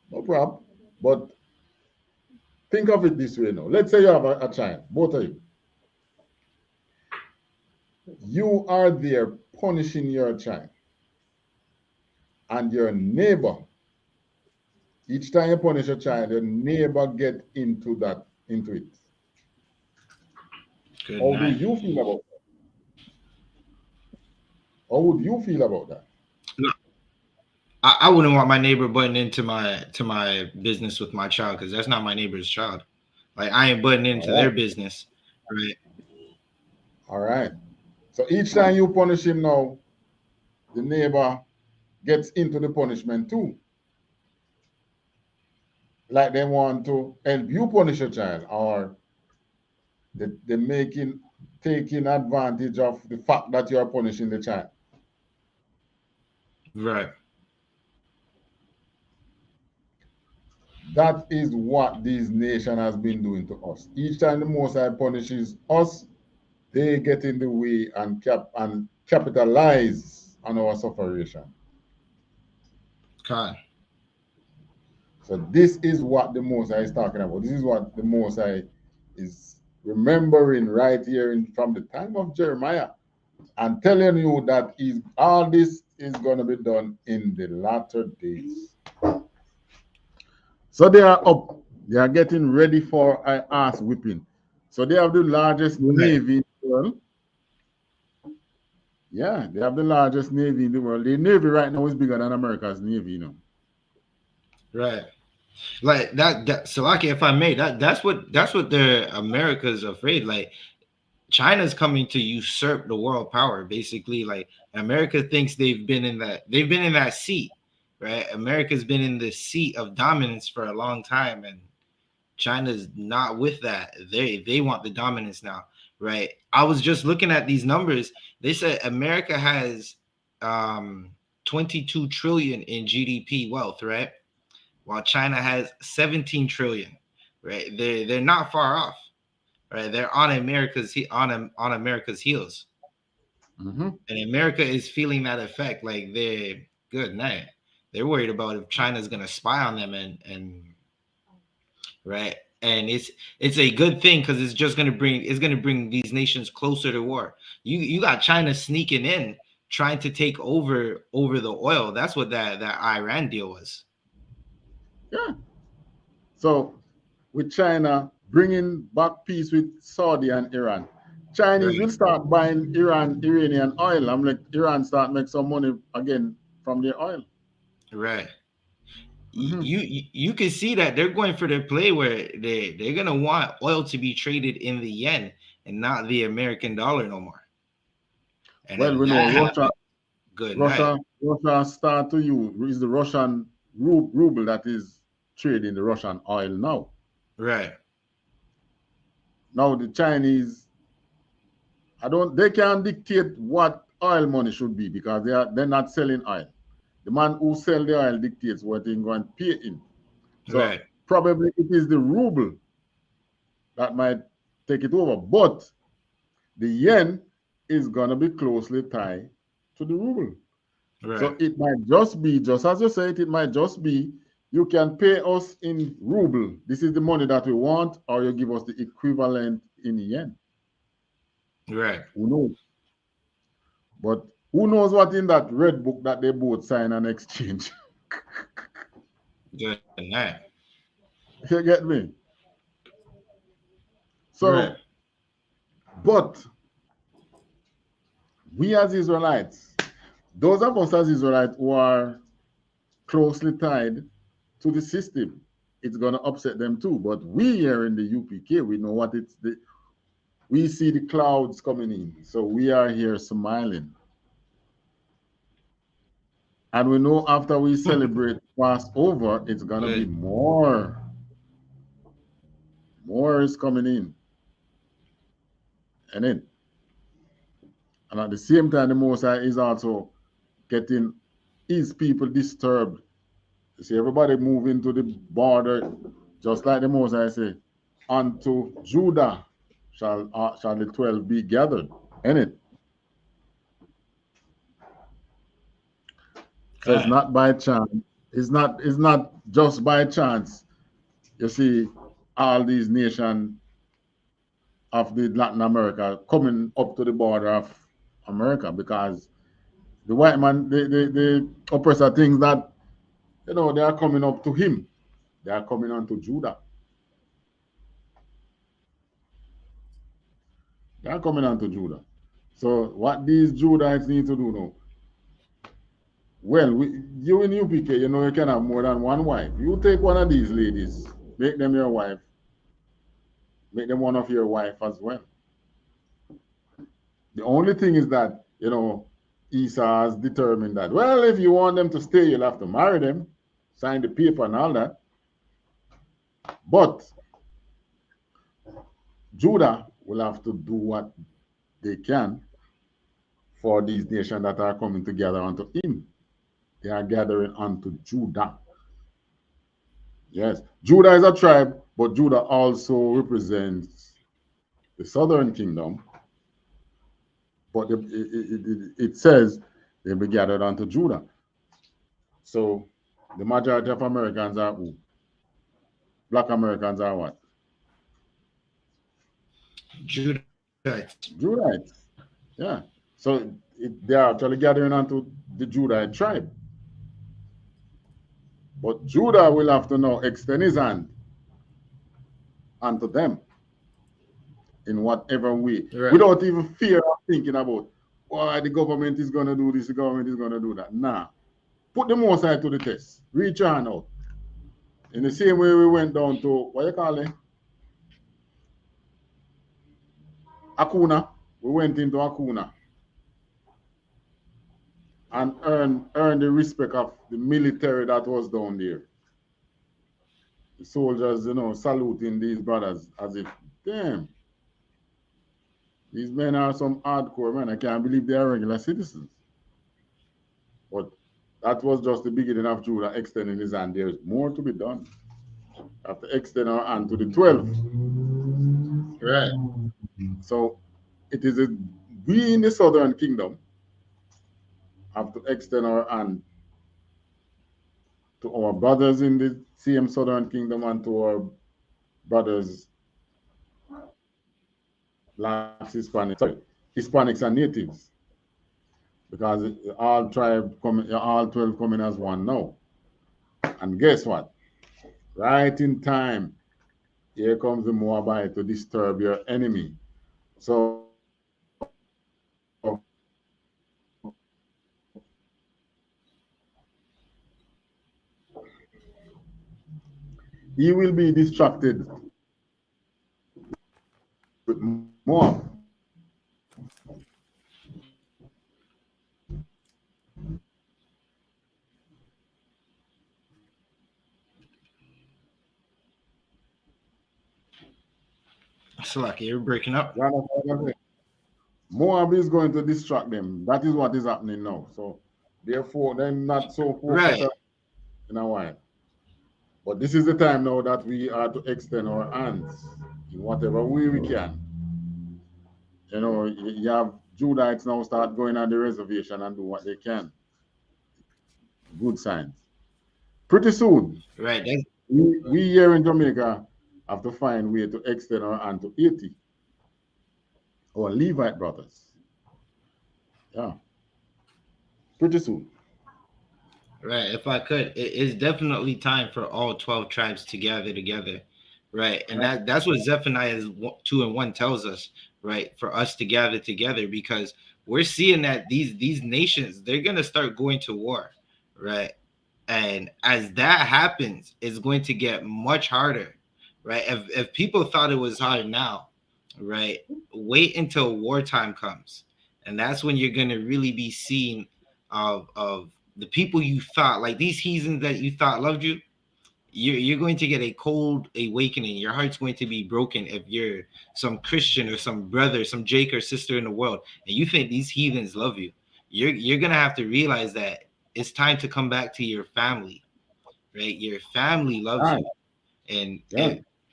No problem. But think of it this way now. Let's say you have a child, both of you. You are there punishing your child. And your neighbor, each time you punish a child, your neighbor get into it. Good How night. do you feel about that? How would you feel about that? No, I wouldn't want my neighbor butting into my business with my child, because that's not my neighbor's child. Like, I ain't butting into their business, right? All right. So each time you punish him now, the neighbor gets into the punishment too. Like they want to help you punish your child, or they're taking advantage of the fact that you are punishing the child. Right. That is what this nation has been doing to us. Each time the Most High punishes us, they get in the way and capitalize on our sufferation. God. So this is what the Most High is talking about. This is what the Most High is remembering right here from the time of Jeremiah, and telling you that all this is going to be done in the latter days. So they are up. They are getting ready for an ass whipping. So they have the largest navy in the world. Yeah, they have the largest navy in the world. The navy right now is bigger than America's navy, you know. Right. Like that so like, if I may, that's what the America's afraid. Like, China's coming to usurp the world power, basically. Like, America thinks they've been in that seat, right? America's been in the seat of dominance for a long time, and China's not with that. They want the dominance now, right? I was just looking at these numbers. They said America has 22 trillion in GDP wealth, right? While China has 17 trillion, right? They're not far off, right? They're on America's heels, and America is feeling that effect. Like, they're good night. They're worried about if China's gonna spy on them, and right. And it's a good thing, because it's gonna bring these nations closer to war. You got China sneaking in, trying to take over the oil. That's what that Iran deal was. Yeah. So with China bringing back peace with Saudi and Iran, Chinese will start buying Iranian oil. I'm like, Iran start make some money again from their oil. Right. You can see that they're going for their play where they're gonna want oil to be traded in the yen and not the American dollar no more. And well, we know Russia. Good Russia night. start to use the Russian ruble that is trading the Russian oil now. Right. Now the Chinese, they can't dictate what oil money should be, because they're not selling oil. The man who sells the oil dictates what they're going to pay in. So probably it is the ruble that might take it over, but the yen is going to be closely tied to the ruble. Right. So it might just be, just as you said, it might just be, you can pay us in ruble. This is the money that we want, or you give us the equivalent in yen. Right. Who knows? But who knows what in that red book that they both sign and exchange? Good night. You get me? So, but we as Israelites, those of us as Israelites who are closely tied to the system, it's going to upset them too. But we here in the UPK, we know what we see the clouds coming in. So we are here smiling. And we know after we celebrate Passover, it's going to be more. More is coming in. And at the same time, the Most High is also getting his people disturbed. You see, everybody moving to the border, just like the Moses say, unto Judah shall the 12 be gathered. Ain't it? So it's not by chance. It's not just by chance. You see, all these nations of the Latin America coming up to the border of America, because the white man, the oppressor thinks that, you know, they are coming up to him. They are coming on to Judah. They are coming on to Judah. So what these Judahites need to do now? Well, you in UPK, you know, you can have more than one wife. You take one of these ladies, make them your wife, make them one of your wife as well. The only thing is that, you know, Esau has determined that, well, if you want them to stay, you'll have to marry them, sign the paper and all that. But Judah will have to do what they can for these nations that are coming together unto him. They are gathering unto Judah. Yes, Judah is a tribe, but Judah also represents the southern kingdom. But it says they'll be gathered unto Judah. So the majority of Americans are who? Black Americans are what? Judahites. Judahites. Yeah. So they are actually gathering onto the Judahite tribe. But Judah will have to now extend his hand unto them in whatever way, right, without even fear of thinking about, why the government is going to do this, the government is going to do that. Nah. Put the Most High to the test. Reach your hand out. In the same way we went down to, what you call it? Akuna. We went into Akuna and earned the respect of the military that was down there. The soldiers, you know, saluting these brothers as if, damn, these men are some hardcore men. I can't believe they are regular citizens. But that was just the beginning of Judah extending his hand. There's more to be done. Have to extend our hand to the 12. Right. So it is we in the southern kingdom have to extend our hand to our brothers in the same southern kingdom and to our brothers, blacks, Hispanics and natives, because all 12 coming as one now. And guess what? Right in time, here comes the Moabite to disturb your enemy. So he will be distracted with Moab. Salaki, you're breaking up. Moab is going to distract them. That is what is happening now. So therefore, they're not so focused in a while. But this is the time now that we are to extend our hands in whatever way we can. You know, you have Judahites now start going on the reservation and do what they can. Good signs. Pretty soon, right? We here in Jamaica have to find a way to extend our hand to 80. Our Levite brothers. Yeah. Pretty soon. Right. If I could, it's definitely time for all 12 tribes to gather together. Right. And that's what Zephaniah 2:1 tells us, right? For us to gather together, because we're seeing that these nations, they're going to start going to war. Right. And as that happens, it's going to get much harder. Right. If people thought it was hard now, right, wait until wartime comes. And that's when you're going to really be seeing of the people you thought, like these heathens that you thought loved you, you're going to get a cold awakening. Your heart's going to be broken if you're some Christian or some brother, some Jake or sister in the world, and you think these heathens love you. you're gonna have to realize that it's time to come back to your family, right? Your family loves you, and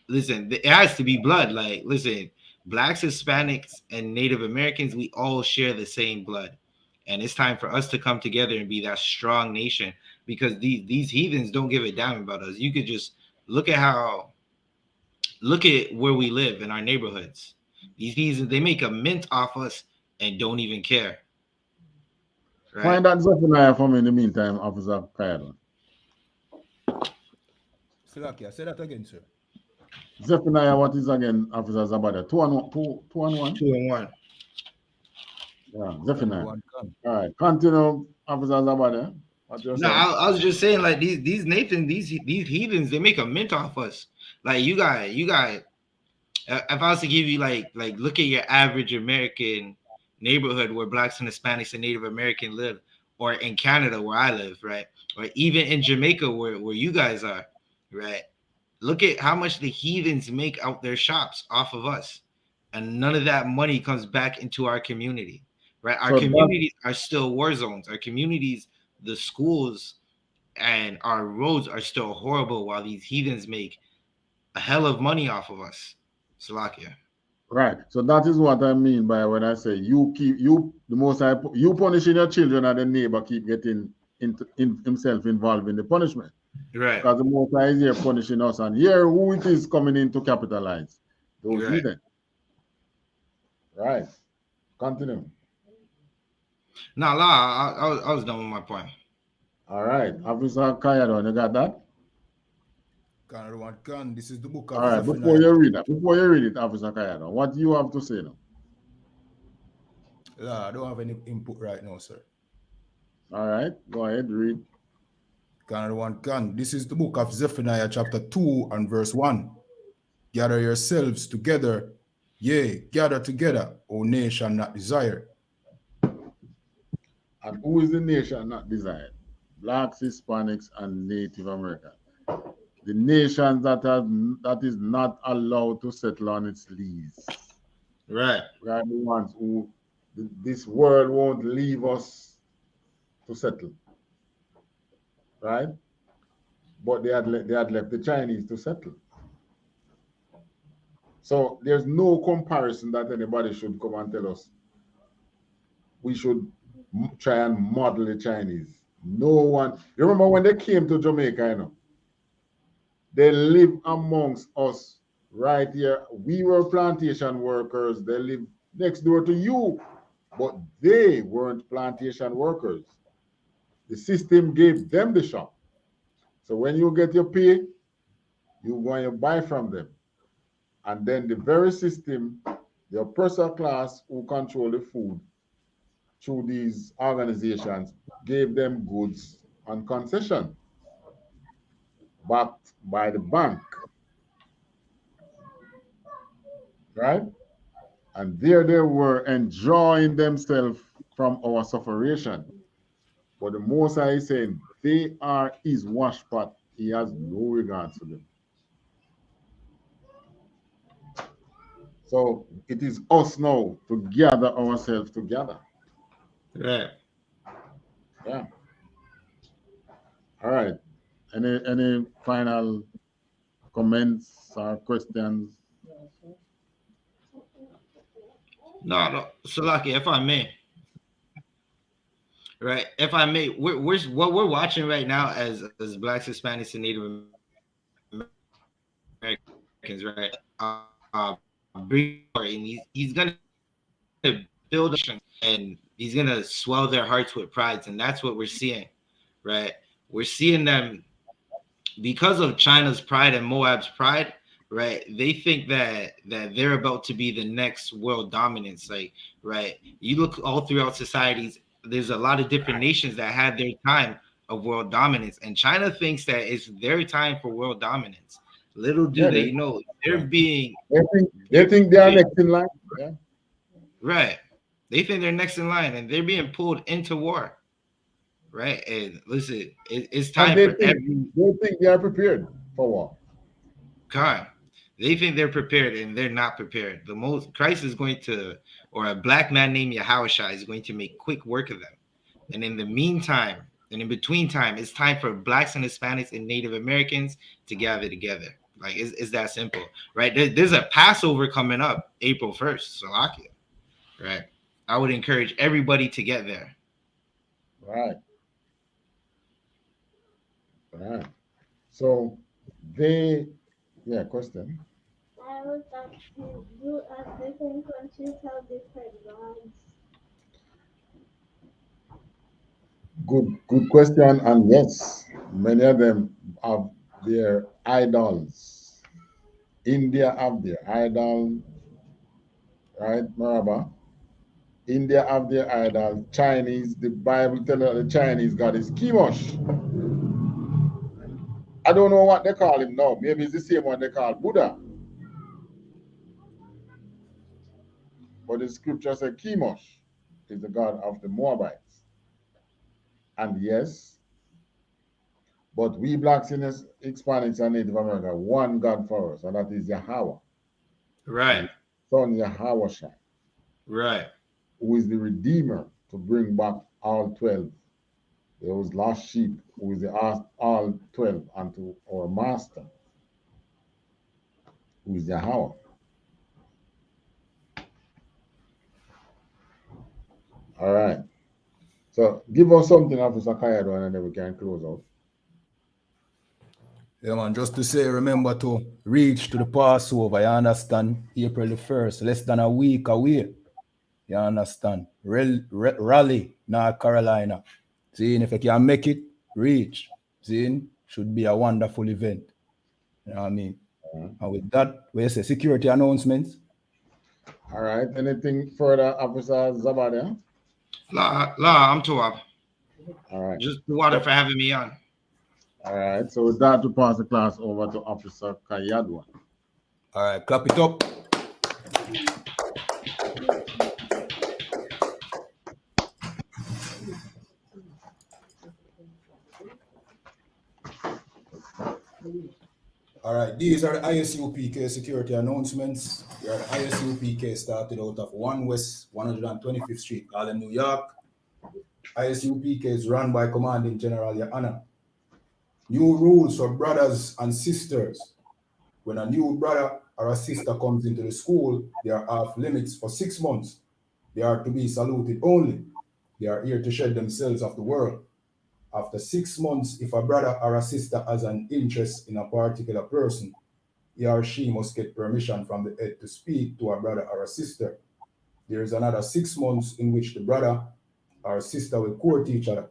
listen, it has to be blood. Like, listen, blacks, Hispanics, and Native Americans, we all share the same blood, and it's time for us to come together and be that strong nation, because these heathens don't give a damn about us. You could just look at where we live in our neighborhoods. These heathens, they make a mint off us and don't even care. Right? Find that Zephaniah for me in the meantime, Officer Kayadon. Salakia, say that again, sir. Zephaniah, what is again, Officer Zabada? 2 and 1? 2 and 1? 2 and 1. Yeah, Zephaniah. All right, continue, Officer Zabada. No, I was just saying, like, these Nathan, these heathens, they make a mint off us. Like, you got. If I was to give you like look at your average American neighborhood where blacks and Hispanics and Native American live, or in Canada where I live, right, or even in Jamaica where you guys are, right. Look at how much the heathens make out their shops off of us, and none of that money comes back into our community, right? Our communities are still war zones. Our communities, the schools, and our roads are still horrible, while these heathens make a hell of money off of us. Salakia. Right. So that is what I mean by when I say you punishing your children and the neighbor keep getting himself involved in the punishment. Right. Because the Most High is here punishing us, and here who it is coming in to capitalize? Those heathen. Right. Continue. No, I was done with my point. All right. Officer Kayadon, you got that? This is the book of. All right. Before you read it, Officer Kayadon, what do you have to say now? I don't have any input right now, sir. All right. Go ahead, read. This is the book of Zephaniah, chapter 2 and verse 1. Gather yourselves together, yea, gather together, O nation not desired. And who is the nation not desired? Blacks, Hispanics, and Native Americans. The nations that is not allowed to settle on its lease. Right. We are the ones who this world won't leave us to settle. Right? But they had left the Chinese to settle. So there's no comparison that anybody should come and tell us we should try and model the Chinese. No one. You remember when they came to Jamaica, you know? They live amongst us right here. We were plantation workers. They live next door to you, but they weren't plantation workers. The system gave them the shop. So when you get your pay, you go and you buy from them. And then the very system, the oppressor class who control the food through these organizations, gave them goods on concession, backed by the bank. Right? And there they were enjoying themselves from our sufferation. But the Most High is saying they are his washpot. He has no regards for them. So it is us now to gather ourselves together. Right. Yeah. All right. Any final comments or questions? No. Salaki, if I may. Right. If I may, what we're watching right now as blacks, Hispanics, and Native Americans, right? And he's gonna build and he's gonna swell their hearts with pride, and that's what we're seeing, right? We're seeing them because of China's pride and Moab's pride, right? They think that they're about to be the next world dominance, like, right? You look all throughout societies. There's a lot of different nations that had their time of world dominance, and China thinks that it's their time for world dominance. Little do they know they're being. They think they are next in line. Yeah. Right. They think they're next in line, and they're being pulled into war. Right. And listen, it's time for every. They think they are prepared for war. God, they think they're prepared, and they're not prepared. The most Christ is going to, or a black man named Yahawashi is going to make quick work of them. And in the meantime, and in between time, it's time for Blacks and Hispanics and Native Americans to gather together. Like, it's that simple, right? There's a Passover coming up April 1st, Salakia, right? I would encourage everybody to get there. Right. Right. So yeah, question. I was asking, do different countries have different gods? Good question. And yes, many of them have their idols. India have their idol, right, Maraba? India have their idol. Chinese, the Bible tells us the Chinese god is Chemosh. I don't know what they call him now. Maybe it's the same one they call Buddha. But the scripture says Chemosh is the god of the Moabites. And yes, but we blacks in Hispanics and Native America, one God for us, and that is Yahweh. Right. Son Yahweh Shai. Right. Who is the Redeemer to bring back all 12. Those lost sheep, who is the all 12 unto our master, who is Yahweh. All right. So give us something, Officer Kayado, and then we can close out. Yeah, man, just to say, remember to reach to the Passover, you understand? April the 1st, less than a week away. You understand? Raleigh, North Carolina. Seeing if you can make it, reach. Seeing should be a wonderful event. You know what I mean? And with that, we say security announcements. All right. Anything further, Officer Zabada? La, I'm Tawab. All right. Just the water for having me on. All right. So with that, to pass the class over to Officer Kayadwa. All right. Clap it up. All right, these are the I.S.U.P.K security announcements. The I.S.U.P.K started out of 1 West 125th Street, Harlem, New York. I.S.U.P.K is run by Commanding General YAHANNA. New rules for brothers and sisters. When a new brother or a sister comes into the school, they are off limits for 6 months. They are to be saluted only. They are here to shed themselves of the world. After 6 months, if a brother or a sister has an interest in a particular person, he or she must get permission from the head to speak to a brother or a sister. There is another 6 months in which the brother or sister will court each other.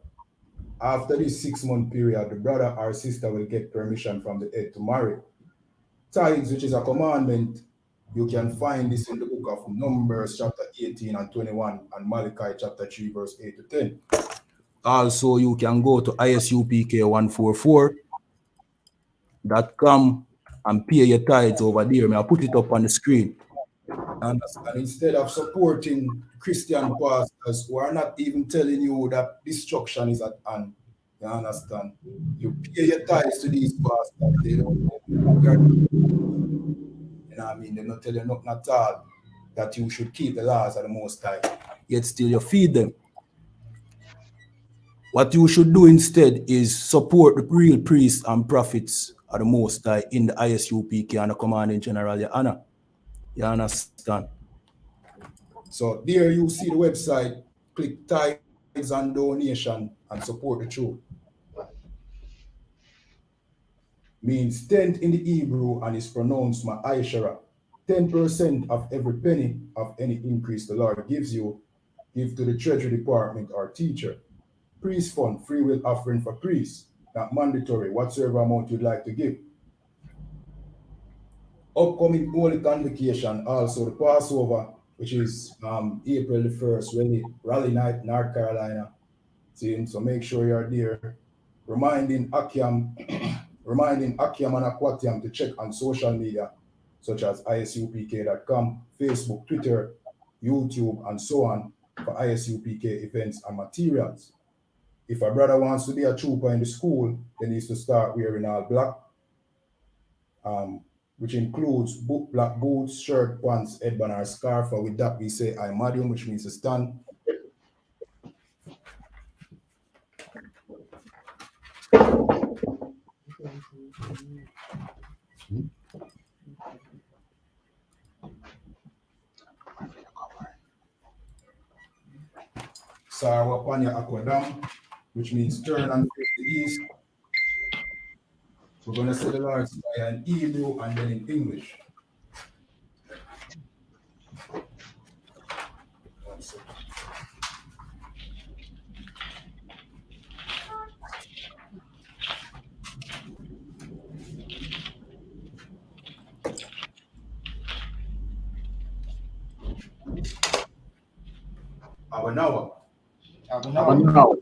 After this 6-month period, the brother or sister will get permission from the head to marry. Tithes, which is a commandment, you can find this in the book of Numbers chapter 18 and 21 and Malachi chapter 3 verse 8 to 10. Also, you can go to ISUPK144.com and pay your tithes over there. I'll put it up on the screen. And instead of supporting Christian pastors who are not even telling you that destruction is at hand, you understand? You pay your tithes to these pastors. They don't, you know what I mean? They're not telling you nothing at all that you should keep the laws of the Most High. Yet still you feed them. What you should do instead is support the real priests and prophets of the Most High in the I.S.U.P.K and the Commanding General YAHANNA. You understand? So there you see the website. Click tithes and donation and support the truth. Means 10th in the Hebrew and is pronounced Ma'aishara. 10% of every penny of any increase the Lord gives you, give to the Treasury Department or teacher. Priest fund, free will offering for priests, not mandatory, whatsoever amount you'd like to give. Upcoming Holy Convocation, also the Passover, which is April the 1st, Raleigh night, North Carolina. See, so make sure you're there. Reminding Akiam and Akwatiam to check on social media, such as ISUPK.com, Facebook, Twitter, YouTube, and so on for ISUPK events and materials. If a brother wants to be a trooper in the school, then he needs to start wearing all black, which includes black boots, shirt, pants, headband, or scarf. And with that, we say I Marium, which means to stand. Sarwapanya Aquadam, which means turn and face the east. We're going to say the Lord's Prayer in Hebrew and then in English. One second. Abanawa. Abanawa.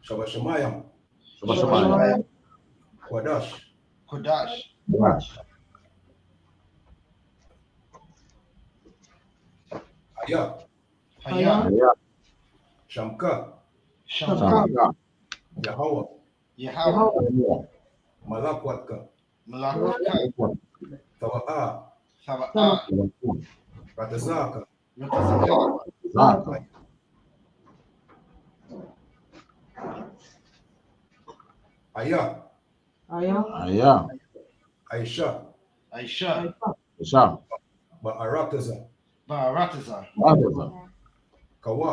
Shabashamayam. Shabashamayam. Kwadash. Kodash. Haya. Haya. Shamka. Yahweh. Malakwatka. Thawadah. Ratazaka. Aya. Aisha. Ba'arataza. Kawa.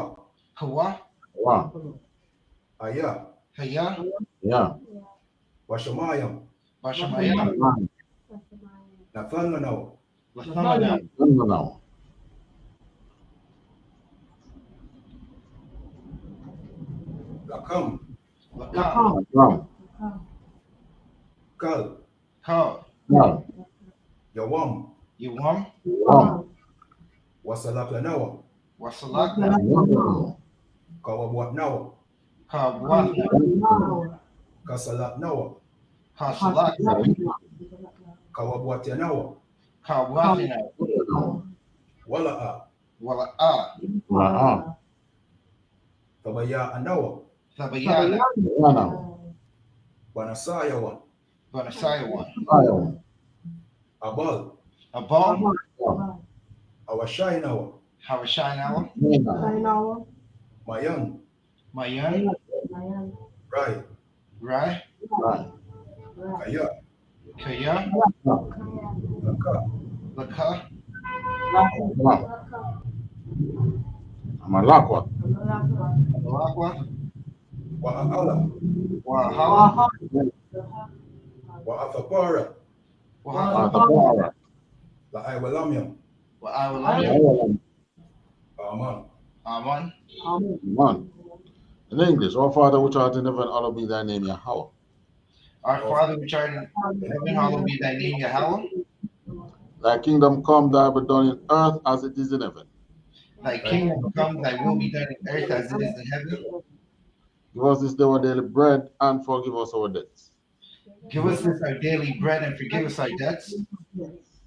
Aya. Washamayam. Nathananaw. Lakam. Kal. Yawam. Wasalaklanawa. Kawabwatnawa. Kasalatnawa. Kawabwatianawa. Wala'a. Tabaya anawa. Banasayawa. Abal. Awashainawa. Mayan. Rai. Kaya. Laka. Malakwa. Wa'ala. Wa'athapara. La'aiwalamiam. Aman. In English, our Father which art in heaven, hallowed be thy name, Yahweh. Our Father which art in heaven, hallowed be thy name, Yahweh. Thy kingdom come, thy will be done in earth as it is in heaven. Thy kingdom come, thy will be done in earth as it is in heaven. Give us this day our daily bread, and forgive us our debts. Give us this our daily bread, and forgive us our debts,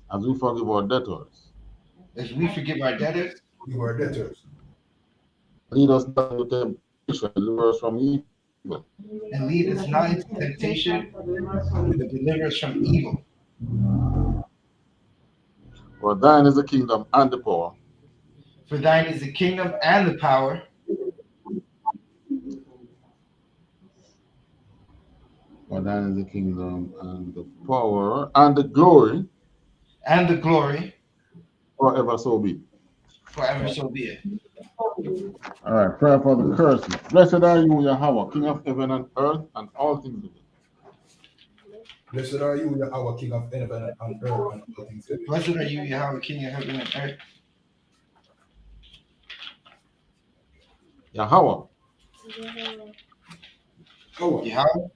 as we forgive our debtors. as we forgive our debtors. Lead us not into temptation, deliver us from evil. And lead us not into temptation, but deliver us from evil. For thine is the kingdom and the power. For thine is the kingdom and the power. For thine is the kingdom and the power and the glory. And the glory. Forever so be. Forever so be it. All right, prayer for the curses. Blessed are you, Yahweh, King of heaven and earth, and all things in it. Blessed are you, Yahweh, King of heaven and earth, and all things in it. Blessed are you, Yahweh, King of heaven and earth. Yahweh. Yahweh.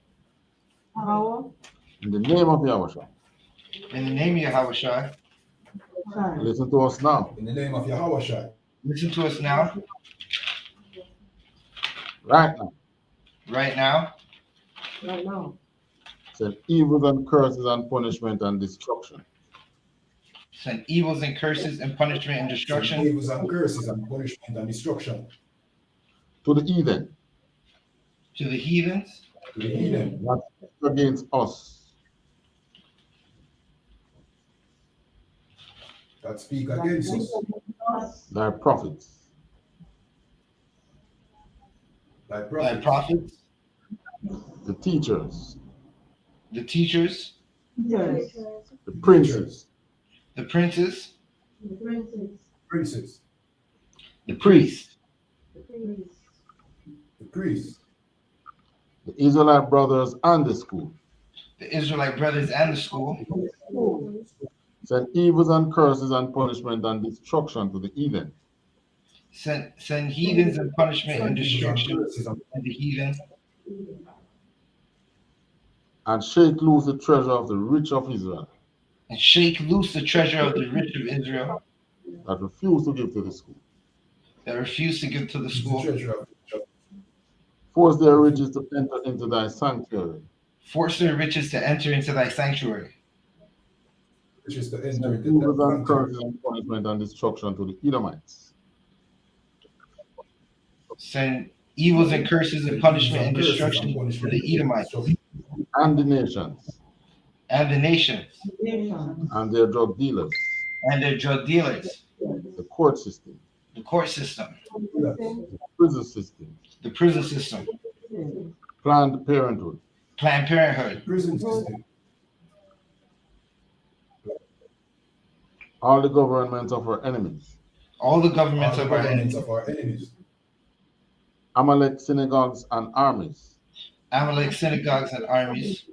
In the name of Yahweh. In the name of Yahweh. Listen to us now. In the name of Yahweh. Listen to us now. Right now. Right now. Right now. Send evils and curses and punishment and destruction. Send evils and curses and punishment and destruction. Send evils and curses and punishment and destruction. To the heathen. To the heathens. To the heathen. Not against us. That speak against us. Thy prophets. Thy prophets. The teachers. The teachers. the princes, the princes, Princes, the priests, the priests, the Israelite brothers and the school. the Israelite brothers and the school. Send evils and curses and punishment and destruction to the heathen. Send heathens and punishment and destruction and the heathen. And shake loose the treasure of the rich of Israel. And shake loose the treasure of the rich of Israel. That refuse to give to the school. That refuse to give to the school. Force their riches to enter into thy sanctuary. Force their riches to enter into thy sanctuary. Riches to enter Send into evils thy and curses and punishment and destruction to the Edomites. Send evils and curses and punishment and destruction to the Edomites. And the nations. And the nations. And their drug dealers. And their drug dealers. The court system. The court system. The prison system. The prison system. Planned Parenthood. Planned Parenthood. Prison system. All the governments of our enemies. All the governments All of the our governments enemies. of our enemies. Amalek synagogues and armies. Amalek synagogues and armies.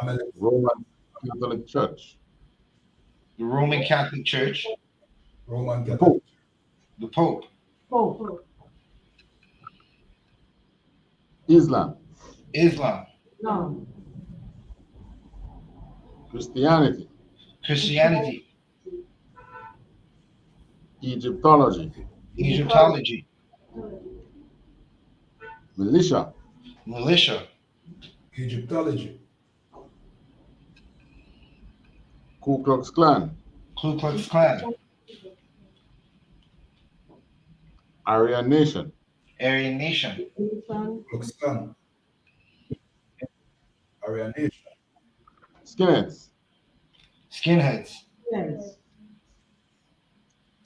Amalek. Roman Catholic Church. The Roman Catholic Church. Roman The Catholic. Pope. The Pope. Islam. Islam. Christianity. Christianity. Egyptology. Egyptology. Militia. Militia. Egyptology. Ku Klux Klan. Ku Klux Klan. Aryan Nation. Aryan Nation. Klux Klan. Aryan Nation. Skinheads. Skinheads.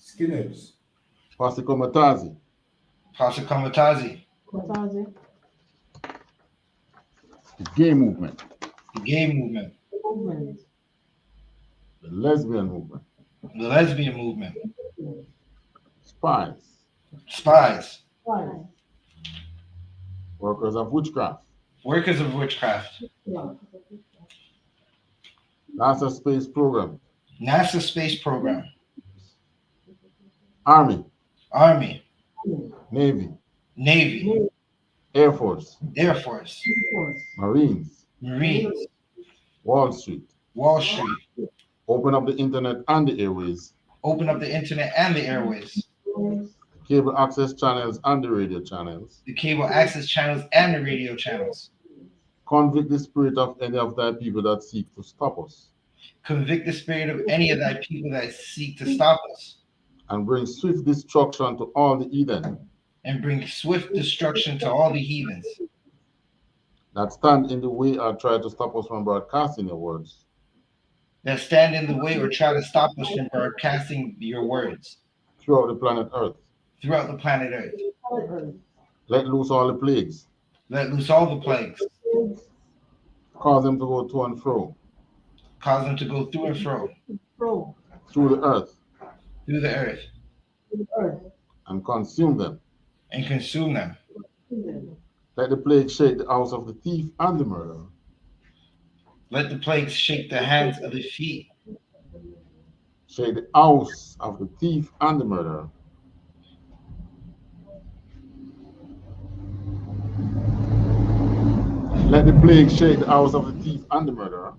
Skinheads. Pasikomatazi. Pasikomatazi. The gay movement. The gay movement. The lesbian movement. The lesbian movement. Spies. Spies. Workers of witchcraft. Workers of witchcraft. NASA space program. NASA space program. Army. Army. Navy. Navy. Air Force. Air Force. Marines. Marines. Wall Street. Wall Street. Open up the internet and the airways. Open up the internet and the airways. The cable access channels and the radio channels. The cable access channels and the radio channels. Convict the spirit of any of thy people that seek to stop us. Convict the spirit of any of thy people that seek to stop us. And bring swift destruction to all the heathen. And bring swift destruction to all the heathens. That stand in the way or try to stop us from broadcasting your words. That stand in the way or try to stop us from broadcasting your words. Throughout the planet Earth. Throughout the planet Earth. Let loose all the plagues. Let loose all the plagues. Cause them to go to and fro. Cause them to go through and fro. Through the earth. Through the earth. And consume them. And consume them. Let the plague shake the house of the thief and the murderer. Let the plagues shake the hands of the feet. Shake the house of the thief and the murderer. Let the plague shake the house of the thief and the murderer.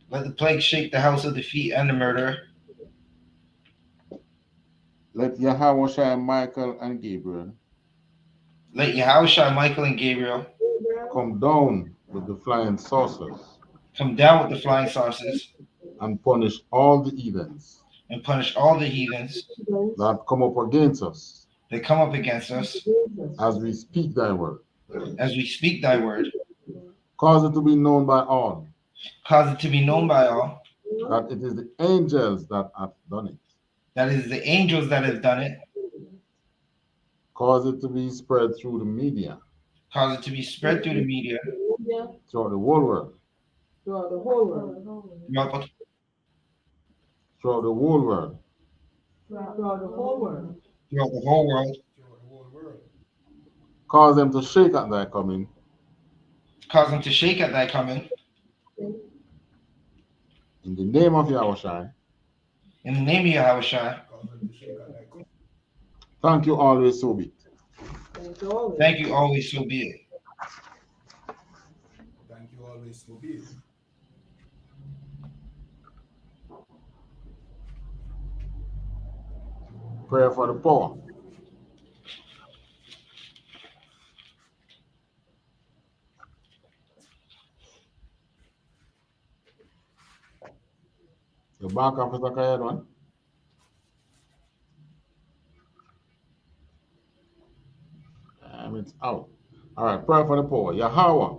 Let the plague shake the house of the feet and the murderer. Let Yahweh, Michael, and Gabriel. Let Yahweh, Michael, and Gabriel come down with the flying saucers. Come down with the flying saucers. And punish all the heathens. And punish all the heathens that come up against us. That come up against us. As we speak thy word. As we speak thy word. Cause it to be known by all. Cause it to be known by all. That it is the angels that have done it. That is the angels that have done it. Cause it to be spread through the media. Cause it to be spread through the media. Throughout the whole world. Throughout the whole world. Throughout the whole world. Throughout the whole world. Throughout the whole world. Cause them to shake at thy coming. Cause them to shake at thy coming. In the name of Yahushua. In the name of Yahushua. Thank you always, so be it. Thank you always, so be it. Thank you always, so be it. Prayer for the poor. The back officer carried one. It's out. All right, prayer for the poor. Yahweh.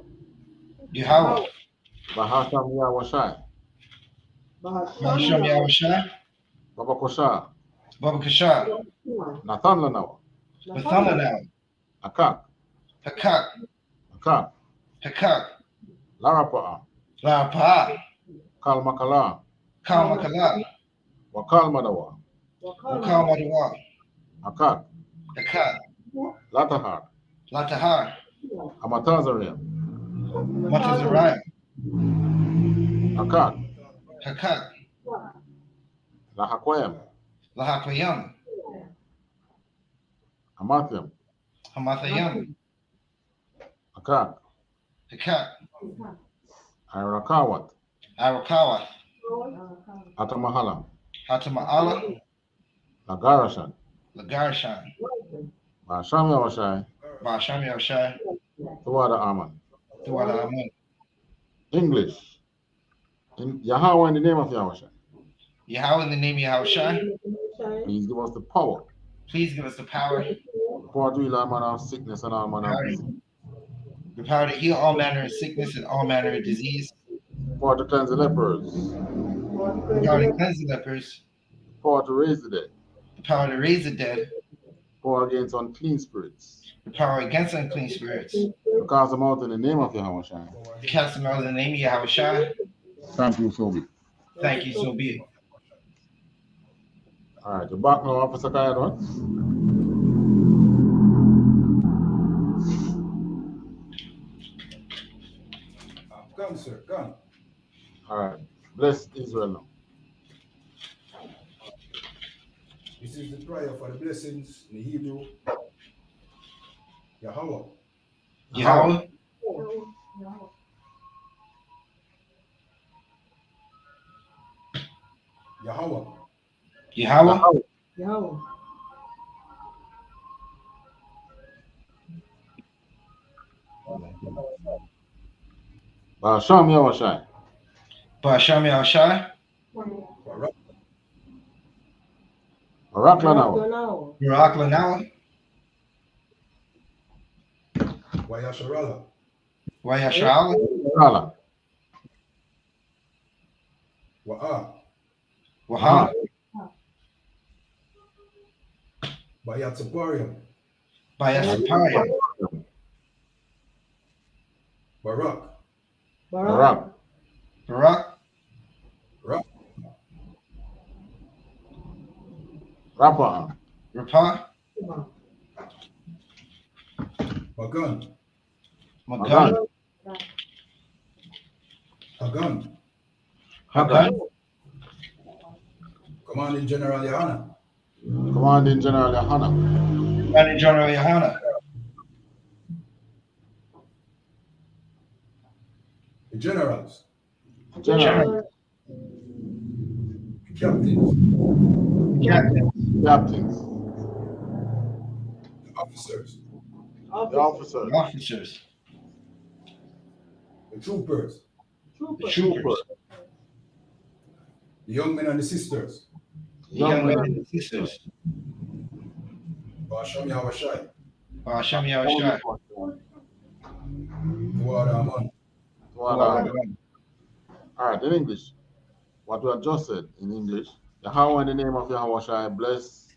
Yahweh. Bahasham Yahushai. Bahasham Yahushai. Baba Kosha. Baba Kosha. Nathan Lanawa. Nathan Lanawa. Akak. Hakak. Akak. Hakak. Larapa. Larapa. Kalmakala. Kalmakala. Wakalmadawa. Wakalmadawa. Akak. Akak. Latahar. Latahar. Amatazariah. Matazariah. Akak. Hakak. Lahakwayam. Lahakwayam. Hamathyam. Hamathayam. Akak. Hakak. Irakawat. Irakawat. Atamahala. Hatamaala. Lagarashan. Lagarashan. Bahasham Yahushai. Bahasham Yahushai. THAWADAH Aman. THAWADAH Aman. English. Yahweh in the name of Yahushai. Yahweh in the name of Yahushai. Please give us the power. Please give us the power. The power to heal all manner of sickness and all manner of disease. The power to heal all manner of sickness and all manner of disease. The power to cleanse the lepers. The power to cleanse the lepers. The power to raise the dead. The power to raise the dead. The power against unclean spirits. The power against unclean spirits. To cast them out in the name of Yahushai. To cast them out in the name of Yahushai. Thank you, so be it. Thank you, so be it. All right, the back now, Officer Kayadwan. Come, sir, come. All right, bless Israel now. This is the prayer for the blessings in the Hebrew. Yahweh. Yahweh. Yahweh. Yahweh. Yahweh. Bahasham Yahushai. Bahasham Yahushai. Barak Lanawa. Barak Lanawa. Wayasharala. Wayasharala. Wa'a. Waha. Bayatsaparium. Bayatsaparium. Barak. Barak. Barak. Rapa. Rapa. Magan. Magan. Hagan. Hagan. Commanding General Yahanna. Commanding General Yahanna. Commanding General Yahanna. The generals. General. Captains. Captains. The officers. The officers. The officers. The troopers. The troopers. The young men and the sisters. The young men and the sisters. Bahasham Yahushai. Bahasham Yahushai. THAWADAH Aman. All right, in English, what we have just said in English, Yahweh in the name of Yahushai, bless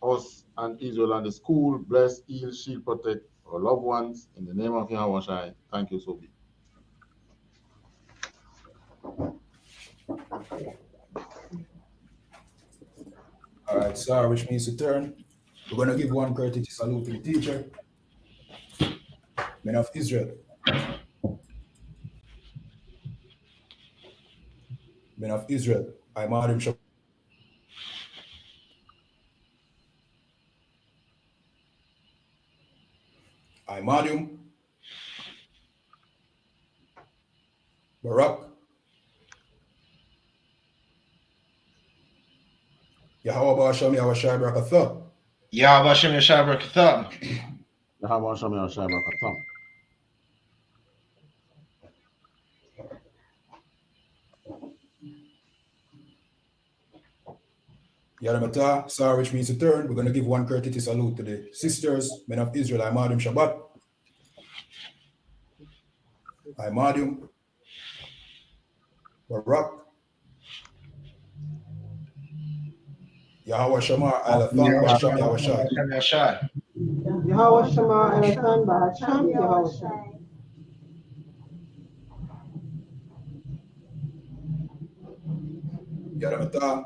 us and Israel and the school, bless, heal, shield, protect our loved ones in the name of Yahushai. Thank you, so be. All right, sir, which means to turn. We're going to give one courtesy salute to the teacher, men of Israel. Men of Israel, I'm Adam Shabbat. I'm Adam Barak. Yahweh Hashem Yahweh Shai Barakatha. Yahweh Hashem Yahweh Shai Barakatha. Yahweh Hashem Yahweh Shai Barakatha. Yaramata, sir, which means to turn. We're going to give one courtesy salute to the sisters, men of Israel. I'm Adam Shabbat. I'm Adam Barak. Yahweh Shamar Alathan Basham Yahweh Shai. Yahweh Shamar Alathan Basham Yahweh Shai. Yaramata,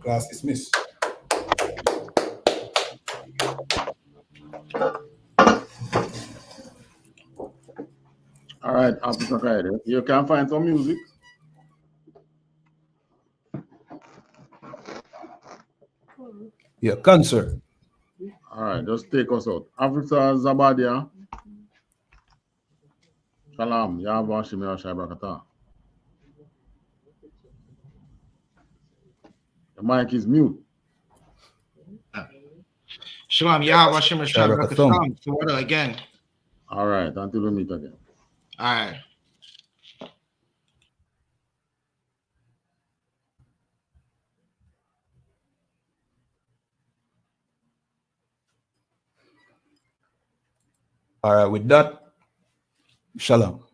class dismissed. All right, Africa Friday. You can find some music. Yeah, cancer. All right, just take us out. Africa Zabadia. Shalom. Yahweh Hashem Yahweh Shai Barakatha. The mic is mute. Shalom, Yahweh Hashem Yahweh Shai Barakatha. THAWADAH again. All right, until we meet again. All right. All right, with that, shalom.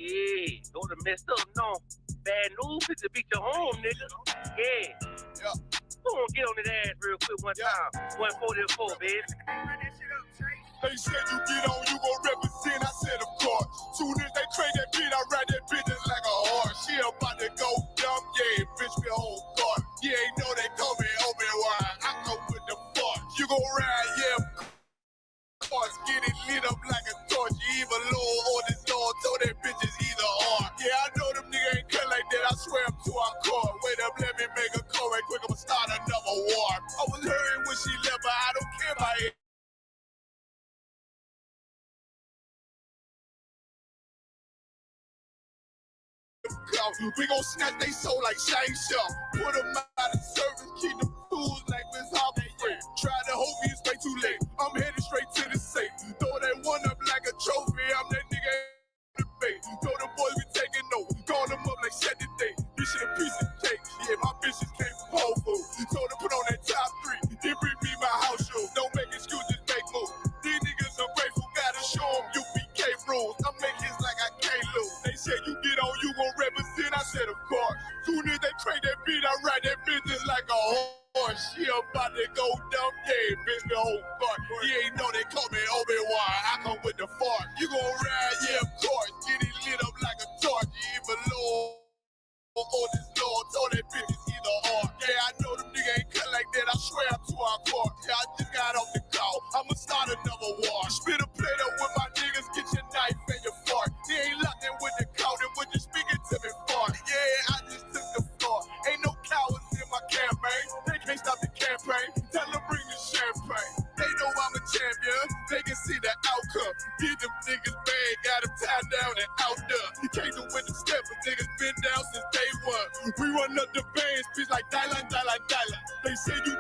Yeah, don't have messed up, no. Bad news is to beat your home, nigga. Yeah. Go on, get on that ass real quick one time. 144, baby. They said you get on, you gon' represent. I said, of course. Soon as they trade that beat, I ride that bitch just like a horse. She about to go dumb, yeah, bitch, me whole guard. You ain't know they call me Obi-Wan. I come with the force. You gon' ride, yeah, course. Get it lit up like a torch. You either low or this Lord, so that bitch is either or. Yeah, I know them niggas ain't cut like that. I swear I'm to our core. Wait up, let me make a call right quick. I'ma start another war. I was hurting when she left, but I don't care about it. We gon' snatch they soul like Shane Shaw. Put them out of service, keep them fools like Miss Hopper. Try to hold me, it's way too late. I'm headed straight to the safe. Throw that one up like a trophy. I'm that nigga in the bait. Throw the boys, we taking notes. Call them up like set the date. This shit a piece of cake. Yeah, my bitches came from Whole Foods. Told them put on that top 3. Then bring me my house show. Don't make excuses, make moves. These niggas ungrateful, gotta show them UPK rules. I'm making this like I can't lose. They said you get on, you gon' represent. I said, of course. Soon as they trade that beat, I ride that business like a horse. She about to go dumb, yeah, bitch, the whole fuck. You ain't know they call me Obi-Wan. I come with the fart. You gon' ride, yeah, of course. Get it lit up like a torch. You even low on this Lord. Told that bitch is either or. Yeah, I know them niggas ain't cut like that. I swear I'm to our court. Yeah, I just got off the call. I'ma start another war. Spit a plate up with my niggas. Get your knife and your fart. They ain't locked in with the cow. They would just speaking to me fart. Yeah, I just took the floor. Ain't no cowards in my campaign. They can't stop the campaign. Tell them bring the champagne. They know I'm a champion. They can see the outcome. Get them niggas bad. Got them tied down and out there. You can't do with them steps. Niggas been down since day one. We run up the bands, bitch like Dylan. They say you